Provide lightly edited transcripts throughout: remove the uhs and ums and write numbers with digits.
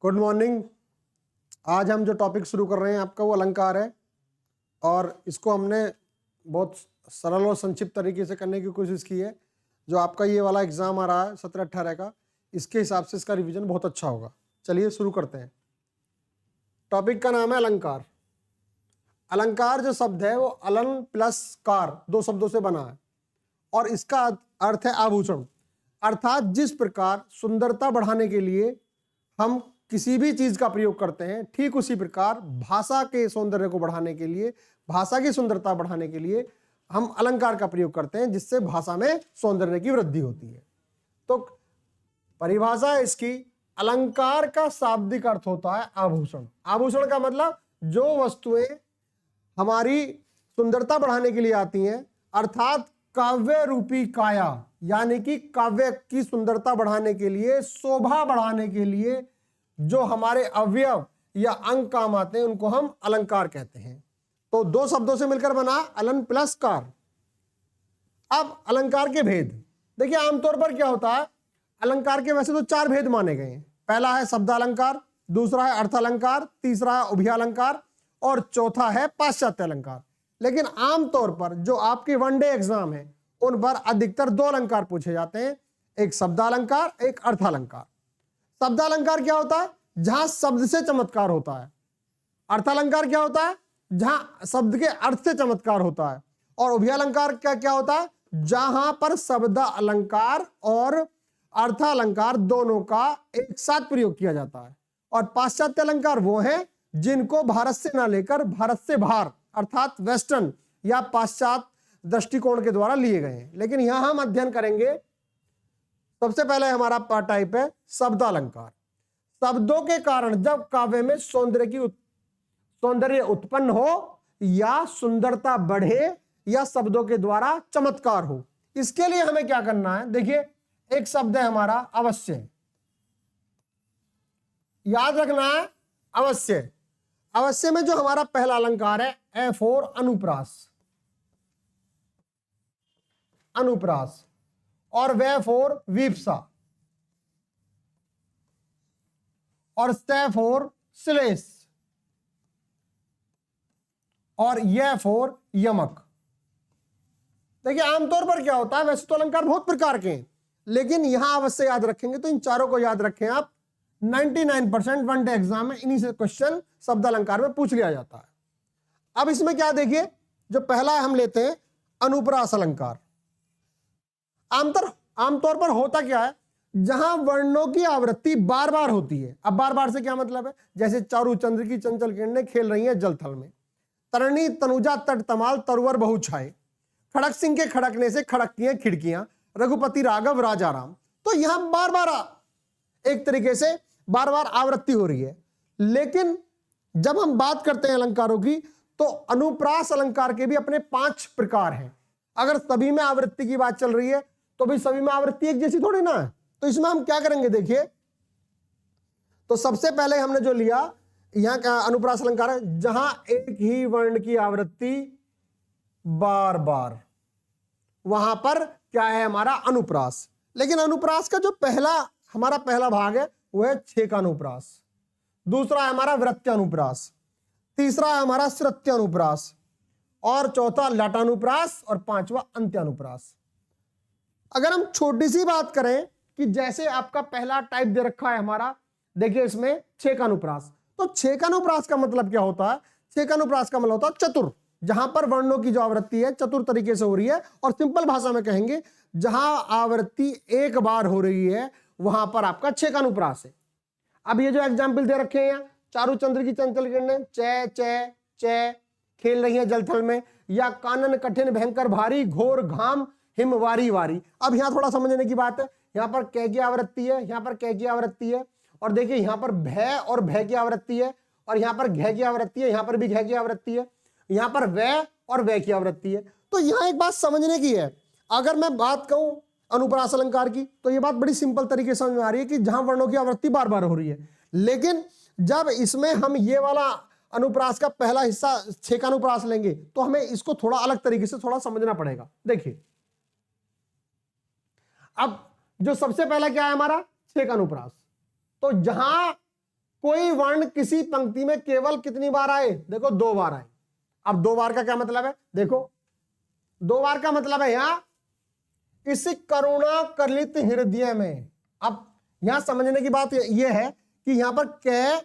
Good morning. आज हम जो टॉपिक शुरू कर रहे हैं आपका वो अलंकार है, और इसको हमने बहुत सरल और संक्षिप्त तरीके से करने की कोशिश की है। जो आपका ये वाला एग्जाम आ रहा है 17-18 का, इसके हिसाब से इसका रिवीजन बहुत अच्छा होगा। चलिए शुरू करते हैं। टॉपिक का नाम है अलंकार। अलंकार जो शब्द है वो अलन प्लस कार दो शब्दों से बना है, और इसका अर्थ है आभूषण। अर्थात जिस प्रकार सुंदरता बढ़ाने के लिए हम किसी भी चीज का प्रयोग करते हैं, ठीक उसी प्रकार भाषा के सौंदर्य को बढ़ाने के लिए, भाषा की सुंदरता बढ़ाने के लिए हम अलंकार का प्रयोग करते हैं, जिससे भाषा में सौंदर्य की वृद्धि होती है। तो परिभाषा है इसकी, अलंकार का शाब्दिक अर्थ होता है आभूषण। आभूषण का मतलब जो वस्तुएं हमारी सुंदरता बढ़ाने के लिए आती हैं, अर्थात काव्य रूपी काया, यानी कि काव्य की सुंदरता बढ़ाने के लिए, शोभा बढ़ाने के लिए जो हमारे अवयव या अंग काम आते हैं, उनको हम अलंकार कहते हैं। तो दो शब्दों से मिलकर बना अलन प्लस कार। अब अलंकार के भेद देखिए, आमतौर पर क्या होता है, अलंकार के वैसे तो 4 भेद माने गए हैं। पहला है शब्दालंकार, दूसरा है अर्थालंकार, तीसरा है उभयालंकार, और चौथा है पाश्चात्य अलंकार। लेकिन आमतौर पर जो आपके वनडे एग्जाम है, उन पर अधिकतर 2 अलंकार पूछे जाते हैं, एक शब्दालंकार, एक अर्थालंकार। शब्दालंकार क्या होता है, जहां शब्द से चमत्कार होता है। अर्थालंकार क्या होता है, जहां शब्द के अर्थ से चमत्कार होता है। और उभयालंकार क्या होता है, जहां पर शब्द अलंकार और अर्थालंकार दोनों का एक साथ प्रयोग किया जाता है। और पाश्चात्य अलंकार वो हैं जिनको भारत से ना लेकर भारत से बाहर, अर्थात वेस्टर्न या पाश्चात्य दृष्टिकोण के द्वारा लिए गए हैं। लेकिन यहां हम अध्ययन करेंगे, सबसे पहले हमारा टाइप है शब्दालंकार। शब्दों के कारण जब काव्य में सौंदर्य उत्पन्न हो या सुंदरता बढ़े या शब्दों के द्वारा चमत्कार हो, इसके लिए हमें क्या करना है। देखिए, एक शब्द है हमारा अवश्य, याद रखना है अवश्य। अवश्य में जो हमारा पहला अलंकार है ए फॉर अनुप्रास, अनुप्रास, और वे फॉर वीप्सा, और स्टे फॉर श्लेष, और यह फॉर यमक। देखिए, आमतौर पर क्या होता है, वैसे तो अलंकार बहुत प्रकार के हैं, लेकिन यहां अवश्य याद रखेंगे तो इन चारों को याद रखें आप। 99% वनडे एग्जाम में इन्हीं से क्वेश्चन शब्द अलंकार में पूछ लिया जाता है। अब इसमें क्या देखिए, जो पहला हम लेते हैं अनुप्रास अलंकार। आमतौर पर होता क्या है, जहां वर्णों की आवृत्ति बार बार होती है। अब बार बार से क्या मतलब है, जैसे चारु चंद्र की चंचल किरणें खेल रही हैं जलथल में, तरणी तनुजा तट तमाल तरुवर बहु छाए, खड़क सिंह के खड़कने से खड़कती हैं खिड़कियां, रघुपति राघव राजा राम। तो यहां बार बार एक तरीके से बार बार आवृत्ति हो रही है। लेकिन जब हम बात करते हैं अलंकारों की, तो अनुप्रास अलंकार के भी अपने 5 प्रकार हैं। अगर सभी में आवृत्ति की बात चल रही है तो भी सभी में आवृत्ति एक जैसी थोड़ी ना है। तो इसमें हम क्या करेंगे, देखिए, तो सबसे पहले हमने जो लिया यहां का अनुप्रास अलंकार है, जहां एक ही वर्ण की आवृत्ति बार बार, वहां पर क्या है हमारा अनुप्रास। लेकिन अनुप्रास का जो हमारा पहला भाग है वो है छेकानुप्रास, दूसरा है हमारा वृत्त्यानुप्रास, तीसरा है हमारा श्रुत्यानुप्रास, और चौथा लटानुप्रास, और 5वां अंत्यानुप्रास। अगर हम छोटी सी बात करें कि जैसे आपका पहला टाइप दे रखा है हमारा, देखिए इसमें छेकानुप्रास। तो छेकानुप्रास का मतलब क्या होता है, छेकानुप्रास का मतलब होता है चतुर, जहां पर वर्णों की जो आवृत्ति है चतुर तरीके से हो रही है। और सिंपल भाषा में कहेंगे, जहां आवृत्ति एक बार हो रही है वहां पर आपका छेकानुप्रास है। अब ये जो एग्जाम्पल दे रखे हैं, चारु चंद्र की चंचल किरणें चे चे चे खेल रही है जलथल में, या कानन कठिन भयंकर भारी घोर घाम हिम वारी वारी। अब यहां थोड़ा समझने की बात है, यहां पर कै की आवृत्ति है, यहां पर कै की आवृत्ति है, और देखिए यहां पर भय और भय की आवृत्ति है, और यहां पर घय की आवृत्ति है, यहां पर भी घय की आवृत्ति है, यहां पर वह और वह की आवृत्ति है। तो यहां एक बात समझने की है, अगर मैं बात कहूं अनुप्रास अलंकार की, तो यह बात बड़ी सिंपल तरीके से समझ में आ रही है कि जहां वर्णों की आवृत्ति बार बार हो रही है। लेकिन जब इसमें हम ये वाला अनुप्रास का पहला हिस्सा छेकानुप्रास लेंगे, तो हमें इसको थोड़ा अलग तरीके से थोड़ा समझना पड़ेगा। देखिए, अब जो सबसे पहला क्या है हमारा छेकानुप्रास, तो जहां कोई वर्ण किसी पंक्ति में केवल कितनी बार आए, देखो 2 बार आए। अब 2 बार का क्या मतलब है, देखो 2 बार का मतलब है यहां इस करुणा कलित हृदय में। अब यहां समझने की बात यह है कि यहां पर कै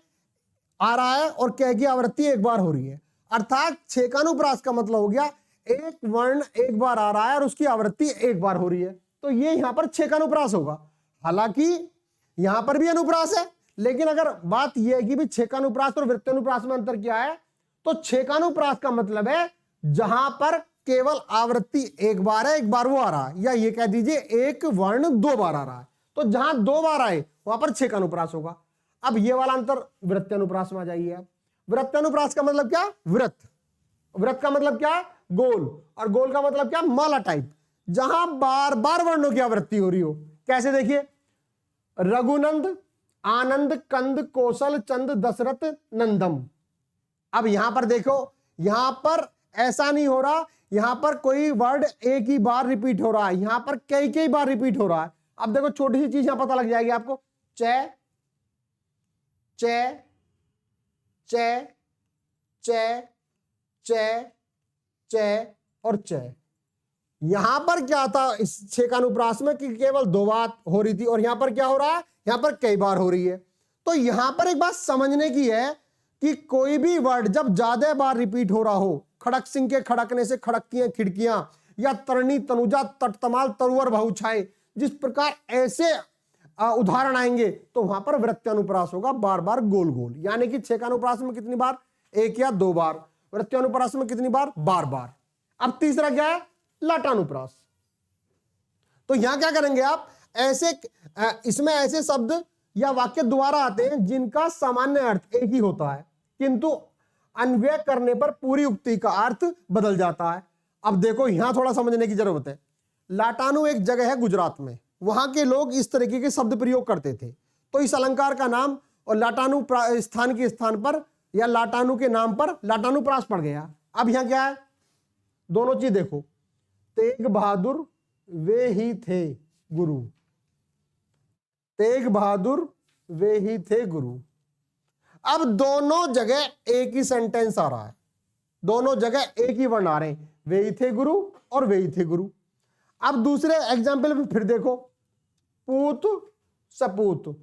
आ रहा है और कै की आवृत्ति 1 बार हो रही है, अर्थात छेकानुप्रास का मतलब हो गया एक वर्ण 1 बार आ रहा है और उसकी आवृत्ति 1 बार हो रही है, तो ये यहां पर छेकानुप्रास होगा। हालांकि यहां पर भी अनुप्रास है, लेकिन अगर बात यह है कि भी छेकानुप्रास और वृत्तानुप्रास में अंतर क्या है, तो छेकानुप्रास का मतलब है जहां पर केवल आवृत्ति 1 बार है, 1 बार वो आ रहा है, या ये कह दीजिए एक वर्ण 2 बार आ रहा है, तो जहां 2 बार आए वहां पर छेकानुप्रास होगा। अब ये वाला अंतर वृत्तानुप्रास में आ जाइए। आप वृत्तानुप्रास का मतलब क्या, वृत्त का मतलब क्या, गोल, और गोल का मतलब क्या, माला टाइप, जहां बार बार वर्णों की आवृत्ति हो रही हो। कैसे, देखिए रघुनंद, आनंद, कंद, कौशल, चंद, दशरथ, नंदम। अब यहां पर देखो, यहां पर ऐसा नहीं हो रहा, यहां पर कोई वर्ड एक ही बार रिपीट हो रहा है, यहां पर कई बार रिपीट हो रहा है। अब देखो छोटी सी चीज यहां पता लग जाएगी आपको, चे चे चे चे चे चे और चे। यहां पर क्या था इस छेकानुप्रास में कि केवल 2 बार हो रही थी, और यहां पर क्या हो रहा है, यहां पर कई बार हो रही है। तो यहां पर एक बात समझने की है कि कोई भी वर्ड जब ज्यादा बार रिपीट हो रहा हो, खड़क सिंह के खड़कने से खड़कती खिड़कियां, या तरणी तनुजा तटतमाल तरुवर बहुछाए, जिस प्रकार ऐसे उदाहरण आएंगे, तो वहां पर वृत्तानुप्रास होगा, बार बार गोल गोल। यानी कि छेकानुप्रास में कितनी बार, 1 या 2 बार, वृत्तानुप्रास में कितनी बार, बार बार। अब तीसरा क्या है, लाटानुप्रास। तो यहां क्या करेंगे आप, ऐसे इसमें ऐसे शब्द या वाक्य दोबारा आते हैं जिनका सामान्य अर्थ एक ही होता है, किंतु अन्वय करने पर पूरी उक्ति का अर्थ बदल जाता है। अब देखो यहां थोड़ा समझने की जरूरत है। लाटानु एक जगह है गुजरात में, वहां के लोग इस तरीके के शब्द प्रयोग करते थे, तो इस अलंकार का नाम और लाटानु स्थान के स्थान पर या लाटानु के नाम पर लाटानुप्रास पड़ गया। अब यहां क्या है, दोनों चीज देखो, तेग बहादुर वे ही थे गुरु, तेग बहादुर वे ही थे गुरु। अब दोनों जगह एक ही सेंटेंस आ रहा है, दोनों जगह एक ही वर्ण आ रहे हैं, वे ही थे गुरु और वे ही थे गुरु। अब दूसरे एग्जाम्पल में फिर देखो, पूत सपूत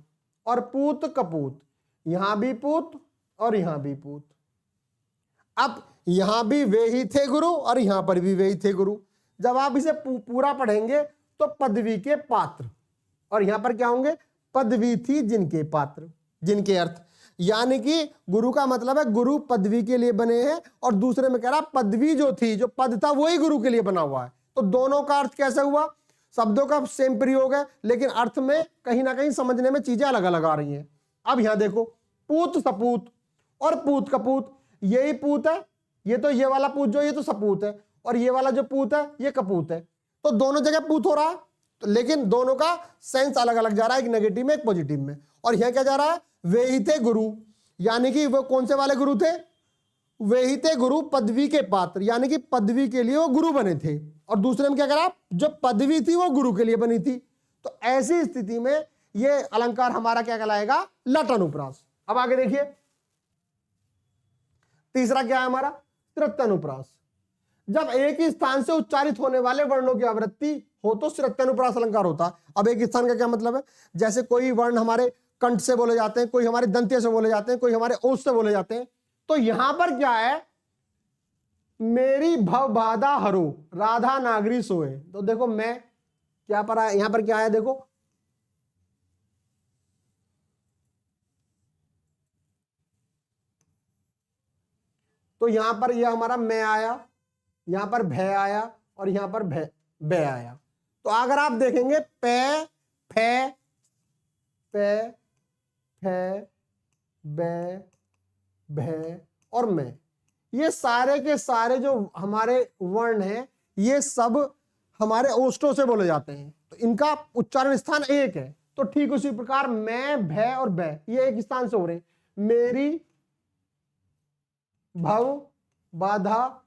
और पूत कपूत, यहां भी पूत और यहां भी पूत। अब यहां भी वे ही थे गुरु और यहां पर भी वे ही थे गुरु। जब आप इसे पूरा पढ़ेंगे तो पदवी के पात्र, और यहां पर क्या होंगे, पदवी थी जिनके पात्र, जिनके अर्थ। यानी कि गुरु का मतलब है गुरु पदवी के लिए बने हैं, और दूसरे में कह रहा पदवी जो थी, जो पद था वही गुरु के लिए बना हुआ है। तो दोनों का अर्थ कैसे हुआ, शब्दों का सेम प्रयोग है, लेकिन अर्थ में कहीं ना कहीं समझने में चीजें अलग अलग आ रही हैं। अब यहां देखो, पूत सपूत और पूत कपूत, यही पूत है, ये तो ये वाला पूत जो ये तो सपूत है, और ये वाला जो पूत है ये कपूत है। तो दोनों जगह पूत हो रहा है, तो लेकिन दोनों का सेंस अलग अलग जा रहा है, एक नेगेटिव में एक पॉजिटिव में। और यहां क्या जा रहा है, वे ही थे गुरु, यानी कि वो कौन से वाले गुरु थे, वे ही थे गुरु पदवी के पात्र, यानी कि पदवी के लिए वो गुरु बने थे। और दूसरे में क्या करा, जो पदवी थी वो गुरु के लिए बनी थी। तो ऐसी स्थिति में ये अलंकार हमारा क्या कहलाएगा, लाटानुप्रास। अब आगे देखिए, तीसरा क्या है हमारा, श्रुत्यनुप्रास। जब एक ही स्थान से उच्चारित होने वाले वर्णों की आवृत्ति हो तो श्रुत्यनुप्रास अलंकार होता। अब एक स्थान का क्या मतलब है, जैसे कोई वर्ण हमारे कंठ से बोले जाते हैं, कोई हमारे दंत्य से बोले जाते हैं, कोई हमारे ओष्ठ से बोले जाते हैं। तो यहां पर क्या है, मेरी भव बाधा हरो राधा नागरी सोए। तो देखो मैं क्या पर आया, यहां पर क्या है, देखो तो यहां पर यह हमारा मैं आया, यहां पर भय आया, और यहां पर भय आया। तो अगर आप देखेंगे पे फे पे फे बे भय और मैं, ये सारे के सारे जो हमारे वर्ण हैं ये सब हमारे ओष्ठों से बोले जाते हैं, तो इनका उच्चारण स्थान एक है। तो ठीक उसी प्रकार मैं भय और भय ये एक स्थान से हो रहे हैं। मेरी भव बाधा,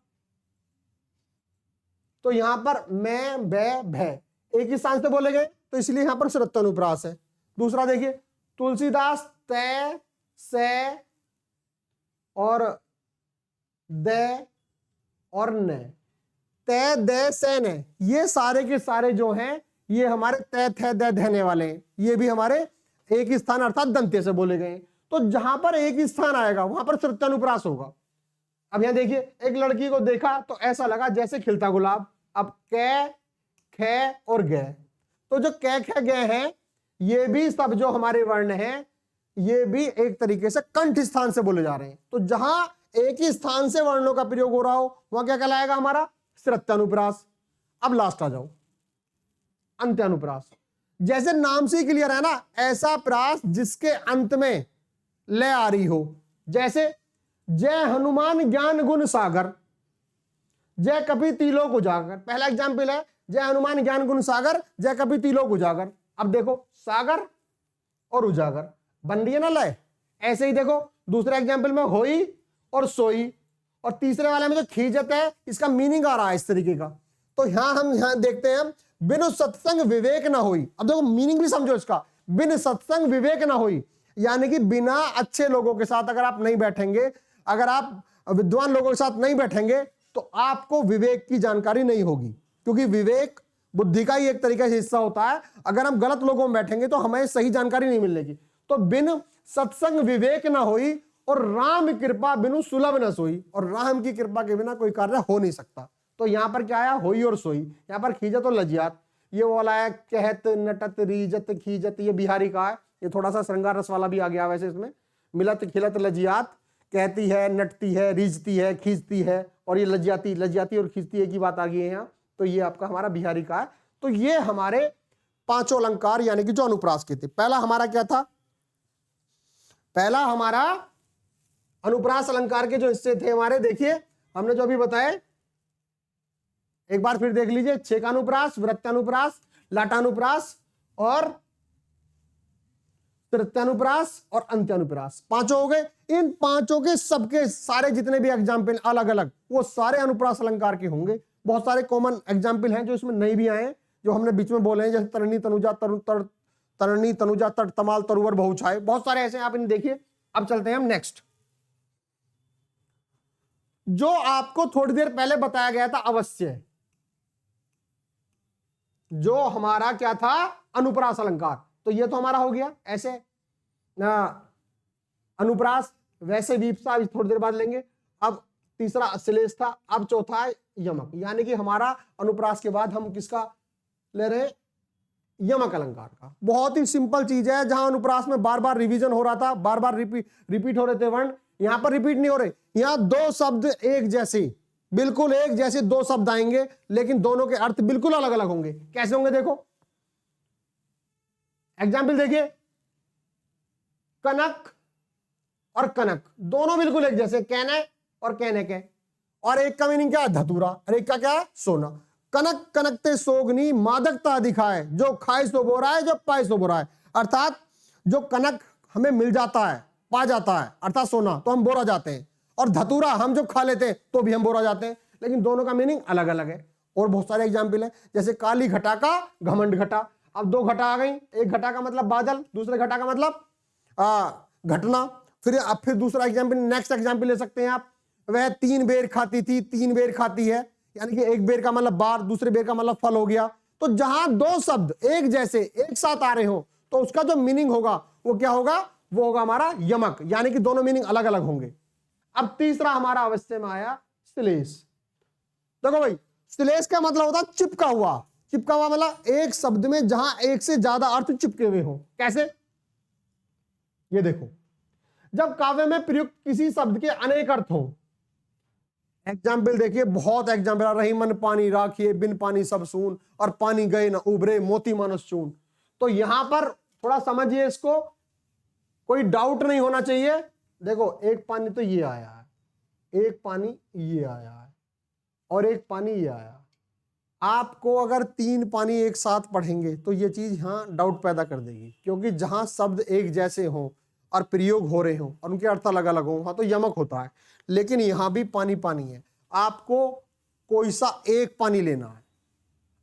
तो यहां पर मैं भय भय एक ही स्थान से बोले गए, तो इसलिए यहां पर श्रुत्यनुप्रास है। दूसरा देखिए, तुलसीदास तय से और दे और न, तय दे से न, ये सारे के सारे जो हैं ये हमारे तय थे दे धने वाले हैं। ये भी हमारे एक स्थान अर्थात दंत्य से बोले गए। तो जहां पर एक स्थान आएगा वहां पर तृतीयानुप्रास होगा। अब यहां देखिए, एक लड़की को देखा तो ऐसा लगा जैसे खिलता गुलाब। अब कै, खे और गे, तो जो कै खे गे हैं ये भी सब जो हमारे वर्ण हैं ये भी एक तरीके से कंठ स्थान से बोले जा रहे हैं। तो जहां एक ही स्थान से वर्णों का प्रयोग हो रहा हो वहां क्या कहलाएगा हमारा श्रुत्यानुप्रास। अब लास्ट आ जाओ, अंत्यानुप्रास। जैसे नाम से ही क्लियर है ना, ऐसा प्रास जिसके अंत में ले आ रही हो। जैसे जय हनुमान ज्ञान गुण सागर, जय कपि तिलोक उजागर। पहला एग्जाम्पल है जय हनुमान ज्ञान गुण सागर, जय कपि तिलोक उजागर। अब देखो सागर और उजागर बन रही है ना लय। ऐसे ही देखो दूसरे एग्जाम्पल में होई और सोई, और तीसरे वाले में जो खींचत है इसका मीनिंग आ रहा है इस तरीके का। तो हम यहां देखते हैं बिनु सत्संग विवेक ना होई। अब देखो मीनिंग भी समझो इसका, बिन सत्संग विवेक ना होई, यानी कि बिना अच्छे लोगों के साथ अगर आप नहीं बैठेंगे, अगर आप विद्वान लोगों के साथ नहीं बैठेंगे तो आपको विवेक की जानकारी नहीं होगी। क्योंकि विवेक बुद्धि का ही एक तरीके से हिस्सा होता है। अगर हम गलत लोगों में बैठेंगे तो हमें सही जानकारी नहीं मिलेगी। तो बिन सत्संग विवेक ना होई और राम कृपा बिनु सुलभ न सोई, और राम की कृपा के बिना कोई कार्य हो नहीं सकता। तो यहां पर क्या आया, होई और सोई। यहां पर खीजत और लजियात, ये वाला है कहत नटत रीजत खीजत, ये बिहारी का है। ये थोड़ा सा श्रृंगार रस वाला भी आ गया वैसे इसमें। मिलत खिलत लजियात, कहती है, नटती है, रीझती है, खींचती है, और ये लजियाती, लजियाती और खींचती की बात आ गई है यहाँ। तो ये आपका हमारा बिहारी का है। तो ये हमारे पांचों अलंकार यानी कि जो अनुप्रास के थे। पहला हमारा क्या था, पहला हमारा अनुप्रास अलंकार के जो हिस्से थे हमारे, देखिए हमने जो अभी बताए एक बार फिर देख लीजिए। छेकानुप्रास, वृत्तानुप्रास, लाटानुप्रास और तृतीयानुप्रास और अंत्यानुप्रास, पांचों हो गए। इन पांचों के सबके सारे जितने भी एग्जाम्पल अलग अलग, वो सारे अनुप्रास अलंकार के होंगे। बहुत सारे कॉमन एग्जाम्पल हैं जो इसमें नहीं भी आए, जो हमने बीच में बोले हैं, जैसे तरणी तनुजा तरणी तनुजा तट तमाल तरुवर बहुछाए, बहुत सारे ऐसे आप इन्हें देखिए। अब चलते हैं हम नेक्स्ट, जो आपको थोड़ी देर पहले बताया गया था अवश्य, जो हमारा क्या था अनुप्रास अलंकार। तो ये तो हमारा हो गया ऐसे अनुप्रास, वैसे वीपसा थोड़ी देर बाद लेंगे। अब तीसरा श्लेष था, अब चौथा है यमक, यानी कि हमारा अनुप्रास के बाद हम किसका ले रहे हैं, यमक अलंकार का। बहुत ही सिंपल चीज है, जहां अनुप्रास में बार बार रिवीजन हो रहा था, बार बार रिपीट हो रहे थे वर्ण, यहां पर रिपीट नहीं हो रहे। यहां दो शब्द एक जैसे, बिल्कुल एक जैसे दो शब्द आएंगे, लेकिन दोनों के अर्थ बिल्कुल अलग अलग होंगे। कैसे होंगे देखो, एग्जाम्पल देखिए, कनक और कनक दोनों बिल्कुल एक जैसे, कहने और कहने के, और एक का मीनिंग क्या है धतूरा, और एक का क्या है सोना। कनक कनकते सोगनी मादकता दिखाए, जो खाए सो बोरा है, जो पाए सो बोरा है। अर्थात जो कनक हमें मिल जाता है, पा जाता है, अर्थात सोना, तो हम बोरा जाते हैं, और धतूरा हम जो खा लेते हैं तो भी हम बोरा जाते हैं। लेकिन दोनों का मीनिंग अलग अलग है। और बहुत सारे एग्जाम्पल है, जैसे काली घटा का घमंड घटा। अब दो घटा आ गई, एक घटा का मतलब बादल, दूसरे घटा का मतलब घटना। फिर दूसरा एग्जाम्पल, नेक्स्ट एग्जाम्पल ले सकते हैं आप, वह 3 बेर खाती थी, 3 बेर खाती है, यानी कि एक बेर का मतलब बार, दूसरे बेर का मतलब फल हो गया। तो जहां दो शब्द एक जैसे एक साथ आ रहे हो तो उसका जो मीनिंग होगा वो क्या होगा, वो होगा हमारा यमक, यानी कि दोनों मीनिंग अलग अलग होंगे। अब तीसरा हमारा अवश्य में आया श्लेष। देखो भाई, श्लेष का मतलब होता है चिपका हुआ। चिपका हुआ मतलब एक शब्द में जहां एक से ज्यादा अर्थ चिपके हुए हो। कैसे, ये देखो, जब काव्य में प्रयुक्त किसी शब्द के अनेक अर्थ हो। एग्जाम्पल देखिए, बहुत एग्जाम्पल, रही मन पानी राखिए, बिन पानी सब सून, और पानी गए न उभरे, मोती मानस चून। तो यहां पर थोड़ा समझिए इसको, कोई डाउट नहीं होना चाहिए। देखो, एक पानी तो ये आया है, एक पानी ये आया है, और एक पानी ये आया। आपको अगर 3 पानी एक साथ पढ़ेंगे तो ये चीज यहां डाउट पैदा कर देगी, क्योंकि जहां शब्द एक जैसे हो और प्रयोग हो रहे हो और उनके अर्थ अलग अलग हो, वहां तो यमक होता है। लेकिन यहां भी पानी पानी है, आपको कोई सा एक पानी लेना है।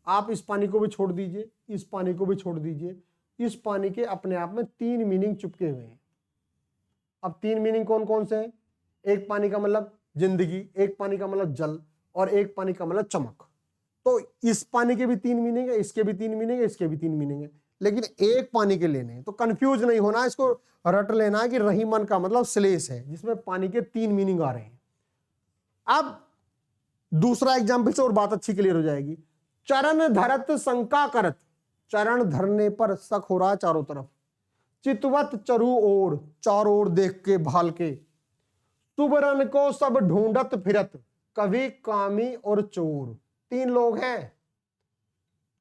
आप इस पानी को भी छोड़ दीजिए, इस पानी को भी छोड़ दीजिए, इस पानी के अपने आप में 3 मीनिंग चुपके हुए हैं। अब 3 मीनिंग कौन कौन से हैं? एक पानी का मतलब जिंदगी, एक पानी का मतलब जल, और एक पानी का मतलब चमक। तो इस पानी के भी 3 मीनिंग है, इसके भी 3 मीनिंग है, इसके भी 3 मीनिंग है, लेकिन एक पानी के लेने हैं। तो कंफ्यूज नहीं होना, इसको रट लेना है कि रहीमन का मतलब श्लेष है जिसमें पानी के 3 मीनिंग आ रहे हैं। अब दूसरा एग्जाम्पल से और बात अच्छी क्लियर हो जाएगी। चरण धरत शंका करत, चरण धरने पर शक हो रहा है चारों तरफ, चितवत चरु ओर, चारों ओर देख के भाल के, सुबरन को सब ढूंढत फिरत, कवि कामी और चोर। 3 लोग हैं,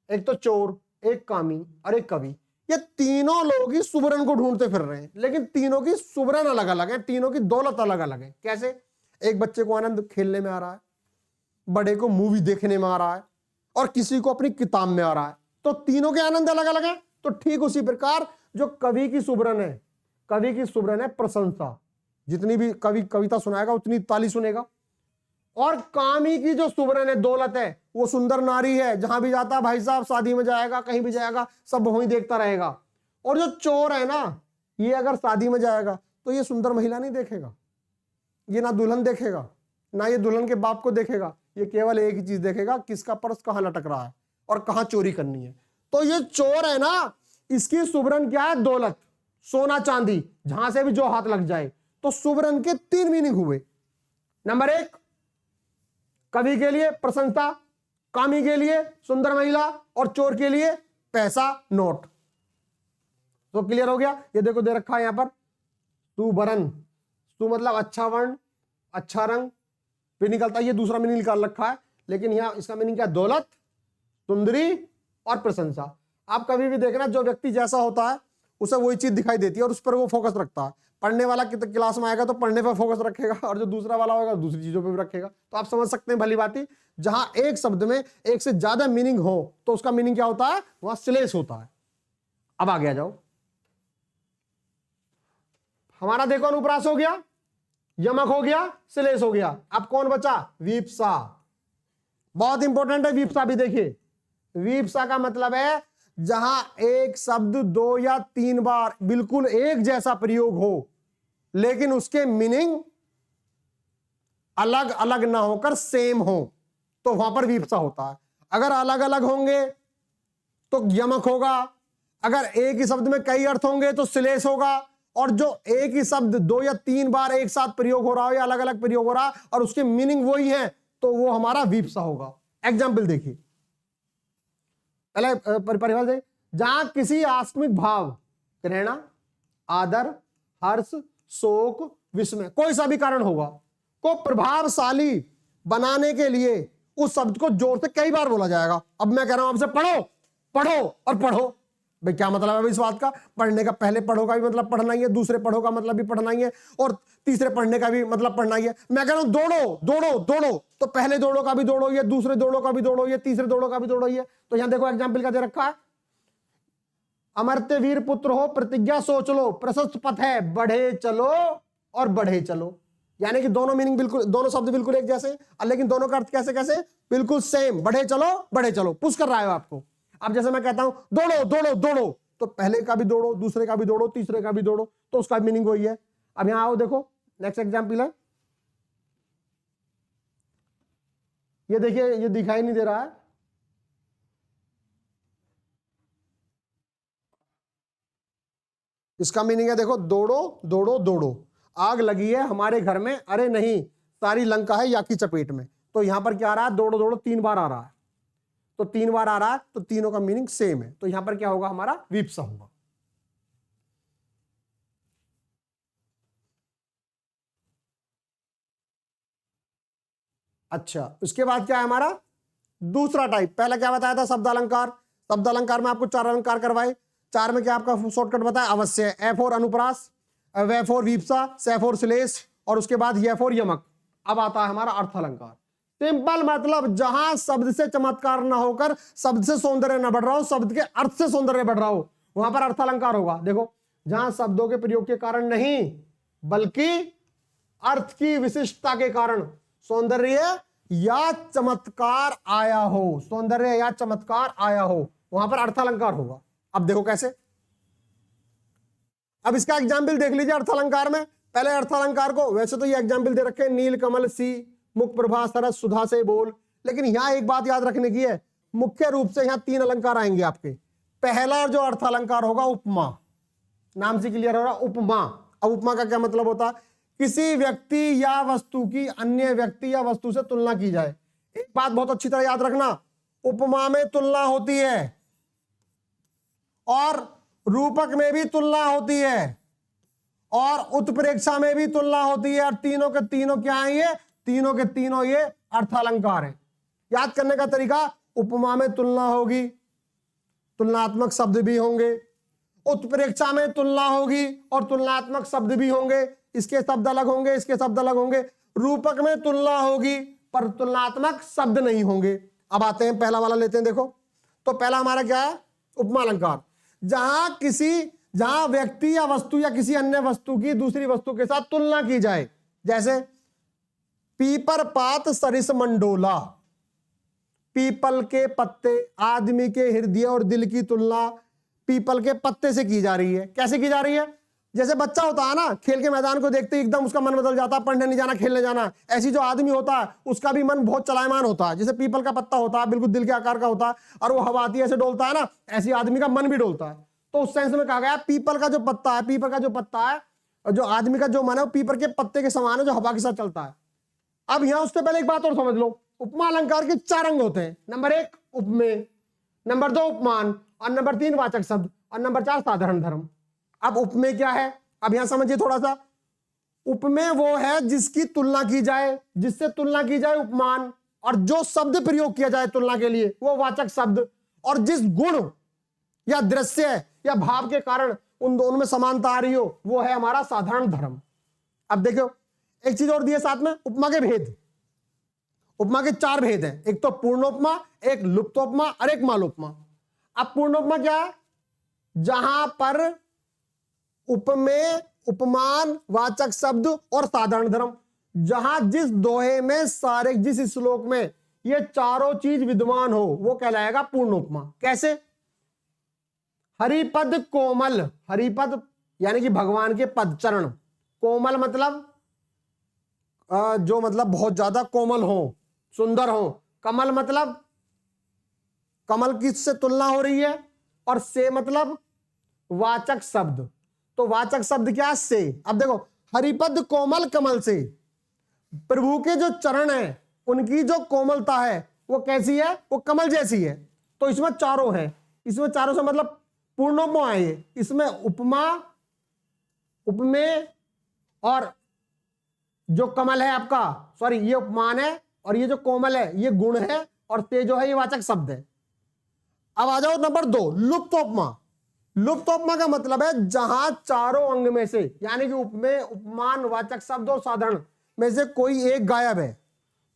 एक तो चोर, एक कामी और एक कवि। ये तीनों लोग ही सुबरन को ढूंढते फिर रहे हैं, लेकिन तीनों की सुबरन अलग अलग है, तीनों की दौलत अलग अलग है। कैसे? एक बच्चे को आनंद खेलने में आ रहा है, बड़े को मूवी देखने में आ रहा है, और किसी को अपनी किताब में आ रहा है। तो तीनों के आनंद अलग अलग है। तो ठीक उसी प्रकार जो कवि की सुबरन है, कवि की सुबरन है प्रशंसा। जितनी भी कवि कविता सुनाएगा उतनी ताली सुनेगा। और कामी की जो सुबरन है, दौलत है, वो सुंदर नारी है, जहां भी जाता भाई साहब, शादी में जाएगा, कहीं भी जाएगा, सब वहीं देखता रहेगा। और जो चोर है ना, ये अगर शादी में जाएगा तो ये सुंदर महिला नहीं देखेगा, ये ना दुल्हन देखेगा, ना ये दुल्हन के बाप को देखेगा, ये केवल एक ही चीज देखेगा, किसका पर्स कहां लटक रहा है और कहां चोरी करनी है। तो ये चोर है ना, इसकी सुबरन क्या है? दौलत, सोना चांदी, जहां से भी जो हाथ लग जाए। तो सुबरन के 3 मीनिंग हुए। नंबर 1 कवि के लिए प्रशंसा, कामी के लिए सुंदर महिला, और चोर के लिए पैसा, नोट। तो क्लियर हो गया? ये देखो दे रखा है यहां पर सुबरन, सु मतलब अच्छा वर्ण, अच्छा रंग, फिर निकलता है, ये दूसरा मीनिंग निकाल रखा है, लेकिन यहां इसका मीनिंग क्या? दौलत, सुंदरी और प्रशंसा। आप कभी भी देखना, जो व्यक्ति जैसा होता है उसे वही चीज दिखाई देती है और उस पर वो फोकस रखता है। पढ़ने वाला क्लास में आएगा तो पढ़ने पर फोकस रखेगा, और जो दूसरा वाला होगा दूसरी चीजों पर भी रखेगा। तो आप समझ सकते हैं भली बात, जहां एक शब्द में एक से ज्यादा मीनिंग हो तो उसका मीनिंग क्या होता है? वहां श्लेष होता है। अब आगे आ जाओ, हमारा देखो अनुप्रास हो गया, यमक हो गया, श्लेष हो गया। अब कौन बचा? वीप्सा। बहुत इंपॉर्टेंट है वीप्सा भी। देखिए, वीप्सा का मतलब है जहां एक शब्द 2 या 3 बार बिल्कुल एक जैसा प्रयोग हो, लेकिन उसके मीनिंग अलग अलग ना होकर सेम हो, तो वहां पर वीप्सा होता है। अगर अलग अलग होंगे तो यमक होगा, अगर एक ही शब्द में कई अर्थ होंगे तो श्लेष होगा, और जो एक ही शब्द 2 या 3 बार एक साथ प्रयोग हो रहा हो या अलग अलग प्रयोग हो रहा और उसके मीनिंग वही है, तो वो हमारा वीप्सा होगा। एग्जाम्पल देखिए, पहले परिभाषा दे। जहां किसी आकस्मिक भाव, प्रेरणा, आदर, हर्ष, शोक, विस्मय, कोई सा भी कारण होगा, को प्रभावशाली बनाने के लिए उस शब्द को जोर से कई बार बोला जाएगा। अब मैं कह रहा हूं आपसे, पढ़ो पढ़ो और पढ़ो। भाई क्या मतलब है इस बात का? पढ़ने का पहले पढ़ो का भी मतलब पढ़ना ही है, दूसरे पढ़ो का मतलब भी पढ़ना ही है, और तीसरे पढ़ने का भी मतलब पढ़ना ही है। मैं कह रहा हूं दौड़ो दौड़ो दौड़ो, तो पहले दौड़ो का भी दौड़ो, ये दूसरे दौड़ो का भी दौड़ो, ये तीसरे दौड़ो का भी दौड़ो। ये तो यहां देखो एग्जाम्पल का दे रखा है, अमर्त्य वीर पुत्र हो, प्रतिज्ञा सोच लो, प्रशस्त पथ है, बढ़े चलो और बढ़े चलो। यानी कि दोनों मीनिंग बिल्कुल, दोनों शब्द बिल्कुल एक जैसे, लेकिन दोनों का अर्थ कैसे कैसे? बिल्कुल सेम। बढ़े चलो, पुश कर रहा है आपको। अब जैसे मैं कहता हूं दौड़ो दौड़ो दौड़ो, तो पहले का भी दौड़ो, दूसरे का भी दौड़ो, तीसरे का भी दौड़ो, तो उसका मीनिंग वही है। अब यहां आओ, देखो नेक्स्ट एग्जाम्पल है, ये देखिए, ये दिखाई नहीं दे रहा है, इसका मीनिंग है देखो, दौड़ो दौड़ो दौड़ो, आग लगी है हमारे घर में, अरे नहीं सारी लंका है या की चपेट में। तो यहां पर क्या आ रहा है? दौड़ो दौड़ो 3 बार आ रहा है, तो 3 बार आ रहा है, तो तीनों का मीनिंग सेम है। तो यहां पर क्या होगा? हमारा वीप्सा होगा। अच्छा, उसके बाद क्या है हमारा दूसरा टाइप? पहला क्या बताया था? शब्द अलंकार। शब्द अलंकार में आपको 4 अलंकार करवाए, 4 में क्या आपका शॉर्टकट बताया? अवश्य। ए फॉर अनुप्रास, वे फॉर वीप्सा, से फॉर श्लेष, और उसके बाद ये फॉर यमक। अब आता है हमारा अर्थ अलंकार। सिंपल मतलब जहां शब्द से चमत्कार ना होकर शब्द से सौंदर्य ना बढ़ रहा हो, शब्द के अर्थ से सौंदर्य बढ़ रहा हो, वहां पर अर्थ अलंकार होगा। देखो, जहां शब्दों के प्रयोग के कारण नहीं बल्कि अर्थ की विशिष्टता के कारण सौंदर्य या चमत्कार आया हो, सौंदर्य या चमत्कार आया हो, वहां पर अर्थ अलंकार होगा। अब देखो कैसे, अब इसका एग्जाम्पल देख लीजिए। अर्थ अलंकार में पहले अर्थालंकार को, वैसे तो ये एग्जाम्पल दे रखे हैं, नील कमल सी मुख प्रभा सरस सुधा से बोल, लेकिन यहाँ एक बात याद रखने की है, मुख्य रूप से यहाँ 3 अलंकार आएंगे आपके। पहला जो अर्थालंकार होगा उपमा, नाम से क्लियर हो रहा, उपमा। अब उपमा का क्या मतलब होता है? किसी व्यक्ति या वस्तु की अन्य व्यक्ति या वस्तु से तुलना की जाए। एक बात बहुत अच्छी तरह याद रखना, उपमा में तुलना होती है और रूपक में भी तुलना होती है और उत्प्रेक्षा में भी तुलना होती है, और तीनों के तीनों क्या है? ये तीनों के तीनों ये अर्थालंकार है। याद करने का तरीका, उपमा में तुलना होगी, तुलनात्मक शब्द भी होंगे, उत्प्रेक्षा में तुलना होगी और तुलनात्मक शब्द भी होंगे, इसके शब्द अलग होंगे, इसके शब्द अलग होंगे। रूपक में तुलना होगी पर तुलनात्मक शब्द नहीं होंगे। अब आते हैं, पहला वाला लेते हैं। देखो तो पहला हमारा क्या है? उपमा अलंकार। जहां व्यक्ति या वस्तु या किसी अन्य वस्तु की दूसरी वस्तु के साथ तुलना की जाए, जैसे पीपर पात सरिस मंडोला, पीपल के पत्ते, आदमी के हृदय और दिल की तुलना पीपल के पत्ते से की जा रही है। कैसे की जा रही है? जैसे बच्चा होता है ना, खेल के मैदान को देखते ही एकदम उसका मन बदल जाता है, पढ़ने नहीं जाना खेलने जाना। ऐसी जो आदमी होता है उसका भी मन बहुत चलायमान होता है। जैसे पीपल का पत्ता होता है, बिल्कुल दिल के आकार का होता है, और वो हवा आती है ऐसे डोलता है ना, ऐसी आदमी का मन भी डोलता है। तो उस सेंस में कहा गया पीपल का जो पत्ता है, पीपल का जो पत्ता है, और जो आदमी का जो मन है वो पीपल के पत्ते के समान है जो हवा के साथ चलता है। अब यहां उससे पहले एक बात और समझ लो, उपमा अलंकार के 4 अंग होते हैं। नंबर 1 उपमेय, नंबर 2 उपमान, और नंबर 3 वाचक शब्द, और नंबर 4 साधारण धर्म। अब उपमेय क्या है? अब यहां समझिए थोड़ा सा। उपमेय वो है जिसकी तुलना की जाए, जिससे तुलना की जाए उपमान, और जो शब्द प्रयोग किया जाए तुलना के लिए वो वाचक शब्द, और जिस गुण या दृश्य या भाव के कारण उन दोनों में समानता आ रही हो वो है हमारा साधारण धर्म। अब देखो एक चीज और दी है साथ में, उपमा के भेद। उपमा के 4 भेद हैं, एक तो पूर्णोपमा, एक लुप्तोपमा और एक मालोपमा। अब पूर्णोपमा क्या है? जहां पर उपमेय, उपमान, वाचक शब्द और साधारण धर्म, जहां जिस दोहे में सारे, जिस श्लोक में ये चारों चीज विद्यमान हो वो कहलाएगा पूर्णोपमा। कैसे? हरिपद कोमल, हरिपद यानी कि भगवान के पद चरण, कोमल मतलब जो मतलब बहुत ज्यादा कोमल हो, सुंदर हो। कमल मतलब कमल किससे तुलना हो रही है, और से मतलब वाचक शब्द। तो वाचक शब्द क्या? से। अब देखो हरिपद कोमल कमल से, प्रभु के जो चरण है उनकी जो कोमलता है वो कैसी है? वो कमल जैसी है। तो इसमें चारों हैं, इसमें चारों से मतलब पूर्णोपमा है ये। इसमें उपमा, उपमेय और जो कमल है आपका, सॉरी ये उपमान है, और ये जो कोमल है ये गुण है, और ते जो है ये वाचक शब्द है। अब आ जाओ नंबर 2 लुप्तोपमा। लुप्तोपमा का मतलब है जहां चारों अंग में से, यानी कि उपमेय, उपमान, वाचक शब्द और साधारण में से कोई एक गायब है,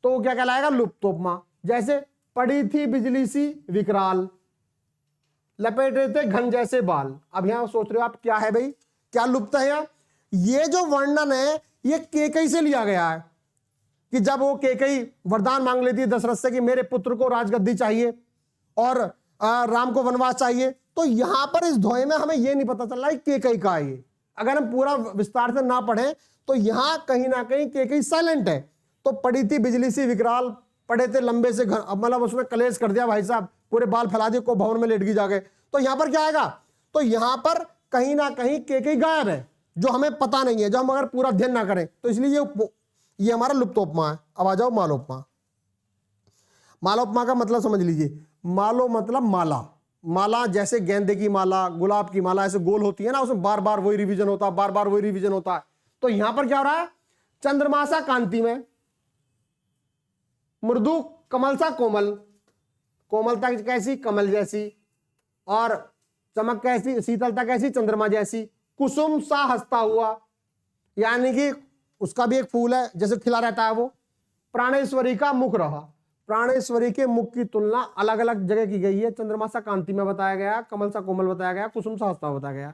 तो वो क्या कहलाएगा? लुप्तोपमा। जैसे पड़ी थी बिजली सी विकराल, लपेटे थे घन जैसे बाल। अब यहां सोच रहे हो आप क्या है भाई, क्या लुप्त है यहाँ? ये जो वर्णन है ये केकई से लिया गया है कि जब वो केकई वरदान मांग लेती है दशरथ से कि मेरे पुत्र को राजगद्दी चाहिए और राम को वनवास चाहिए, तो यहां पर इस दोहे में हमें ये नहीं पता चल रहा है केकई का है ये। अगर हम पूरा विस्तार से ना पढ़ें तो यहां कहीं ना कहीं केकई साइलेंट है। तो पड़ी थी बिजली सी विकराल, पड़े थे लंबे से घर, मतलब उसमें कलेश कर दिया भाई साहब, पूरे बाल फैला दिए, को भवन में लेट गई जाके। तो यहां पर क्या आएगा? तो यहां पर कहीं ना कहीं केकई गायब है, जो हमें पता नहीं है, जो हम अगर पूरा अध्ययन ना करें, तो इसलिए ये हमारा लुप्तोपमा है। अब आ जाओ मालोपमा। मालोपमा का मतलब समझ लीजिए, मालो मतलब माला, माला जैसे गेंदे की माला, गुलाब की माला ऐसे गोल होती है ना, उसमें बार बार वही रिवीजन होता है, बार बार वही रिवीजन होता है। तो यहां पर क्या हो रहा है? चंद्रमासा कांति में, मृदु कमल सा कोमल, कोमलता कैसी? कमल जैसी, और चमक कैसी? शीतलता कैसी? चंद्रमा जैसी। कुसुम सा हंसता हुआ, यानी कि उसका भी एक फूल है जैसे खिला रहता है वो। प्राणेश्वरी का मुख रहा, प्राणेश्वरी के मुख की तुलना अलग अलग जगह की गई है। चंद्रमा सा कांति में बताया गया, कमल सा कोमल बताया गया, कुसुम सा हंसता बताया गया।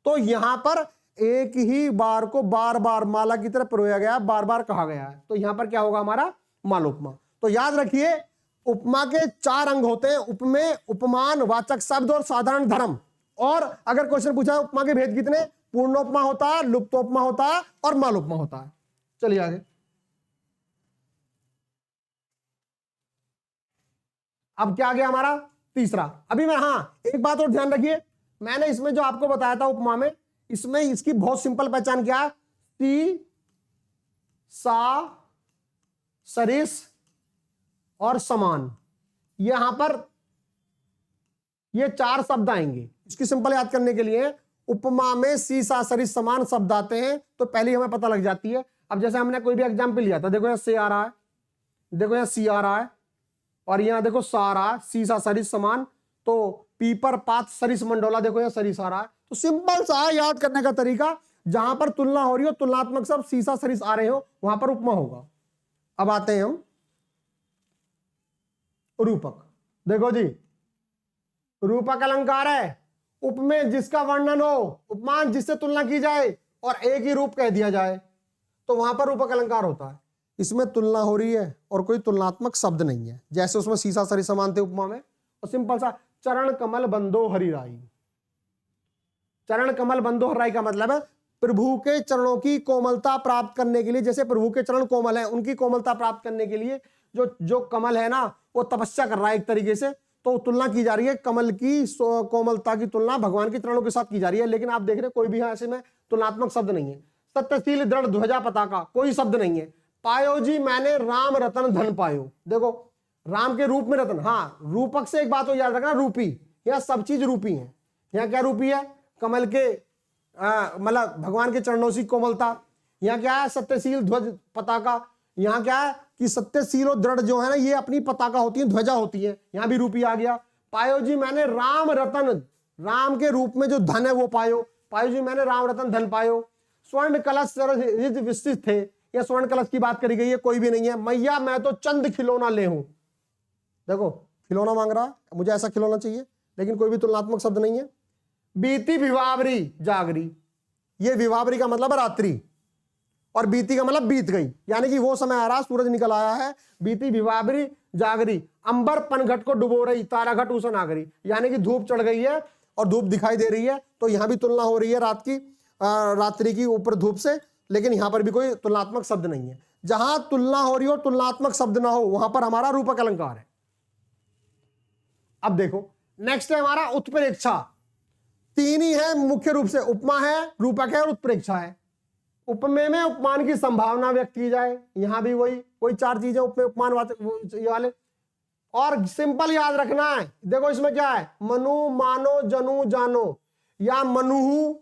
तो यहां पर एक ही बार को बार बार माला की तरह परोया गया, बार बार कहा गया है। तो यहां पर क्या होगा? हमारा मालोपमा। तो याद रखिए उपमा के 4 अंग होते हैं, उपमेय, उपमान, वाचक शब्द और साधारण धर्म। और अगर क्वेश्चन पूछा है उपमा के भेद कितने, पूर्णोपमा होता है, लुप्तोपमा होता है और मालोपमा होता है। चलिए आगे। अब क्या आ गया हमारा तीसरा। अभी मैं, हाँ एक बात और ध्यान रखिए, मैंने इसमें जो आपको बताया था उपमा में, इसमें इसकी बहुत सिंपल पहचान क्या है, सी, सा, सरिस और समान। यहां पर ये 4 शब्द आएंगे। इसकी सिंपल याद करने के लिए उपमा में सी, सा, सरिस, समान शब्द आते हैं तो पहले हमें पता लग जाती है। अब जैसे हमने कोई भी एग्जाम्पल लिया था, देखो यहां से आ रहा है, देखो यहां सी आ रहा है और यहां देखो सा आ रहा है, सी, सा, सरिस, समान। तो पीपर, पात, सरिस, मंडोला, देखो यहां सरिस आ रहा है। तो सिंपल सा याद करने का तरीका, जहां पर तुलना हो रही हो, तुलनात्मक शब्द सी, सा, सरिस आ रहे हो, वहां पर उपमा होगा। अब आते हैं हम रूपक। देखो जी, रूपक अलंकार है उपमेय जिसका वर्णन हो, उपमान जिससे तुलना की जाए और एक ही रूप कह दिया जाए, तो वहां पर रूपक अलंकार होता है। इसमें तुलना हो रही है और कोई तुलनात्मक शब्द नहीं है, जैसे उसमें सीसा सरी समान थे उपमा में। और सिंपल सा चरण कमल बंदो हरिराई। चरण कमल बंदो हरिराई का मतलब है प्रभु के चरणों की कोमलता प्राप्त करने के लिए, जैसे प्रभु के चरण कोमल हैं, उनकी कोमलता प्राप्त करने के लिए जो कमल है ना, वो तपस्या कर रहा है एक तरीके से। तो तुलना की जा रही है, कमल की कोमलता की तुलना भगवान के चरणों के साथ की जा रही है। लेकिन आप देख रहे कोई भी ऐसे में तुलनात्मक शब्द नहीं है। सत्यशील दृढ़ ध्वजा पताका, कोई शब्द नहीं है। पायो जी मैंने राम रतन धन पायो, देखो राम के रूप में रतन। हाँ, रूपक से एक बात हो याद रखना, रूपी, यह सब चीज रूपी है। यहाँ क्या रूपी है, कमल के मतलब भगवान के चरणों से कोमलता। यहाँ क्या है, सत्यशील ध्वज पताका। यहाँ क्या है कि सत्यशील और दृढ़ जो है ना, ये अपनी पताका होती है, ध्वजा होती है। यहाँ भी रूपी आ गया। पायो जी मैंने राम रतन, राम के रूप में जो धन है वो पायो। पायो जी मैंने राम रतन धन पायो। स्वर्ण कलश विस्तृत थे, या स्वर्ण कलश की बात करी गई है, कोई भी नहीं है। मैया मैं तो चंद खिलौना ले हूं, देखो खिलौना मांग रहा है, मुझे ऐसा खिलौना चाहिए, लेकिन कोई भी तुलनात्मक शब्द नहीं है। बीती विवावरी जागरी, ये विवावरी का मतलब है रात्रि, और बीती का मतलब बीत गई, यानी कि वो समय आ रहा, सूरज निकल आया है। बीती विवावरी जागरी, अंबर पनघट को डुबो रही, तारा घट उसन आगरी, यानी कि धूप चढ़ गई है और धूप दिखाई दे रही है। तो यहां भी तुलना हो रही है रात की, रात्रि की ऊपर धूप से, लेकिन यहां पर भी कोई तुलनात्मक शब्द नहीं है। जहां तुलना हो रही हो, तुलनात्मक शब्द ना हो, वहां पर हमारा रूपक अलंकार है। अब देखो नेक्स्ट है हमारा उत्प्रेक्षा। 3 ही है मुख्य रूप से, उपमा है, रूपक है और उत्प्रेक्षा है। उपमेय में उपमान की संभावना व्यक्त की जाए, यहां भी वही 4 चीजें उपमेय उपमान वाले। और सिंपल याद रखना है, देखो इसमें क्या है, मनु मानो जनु जानो, या मनुहु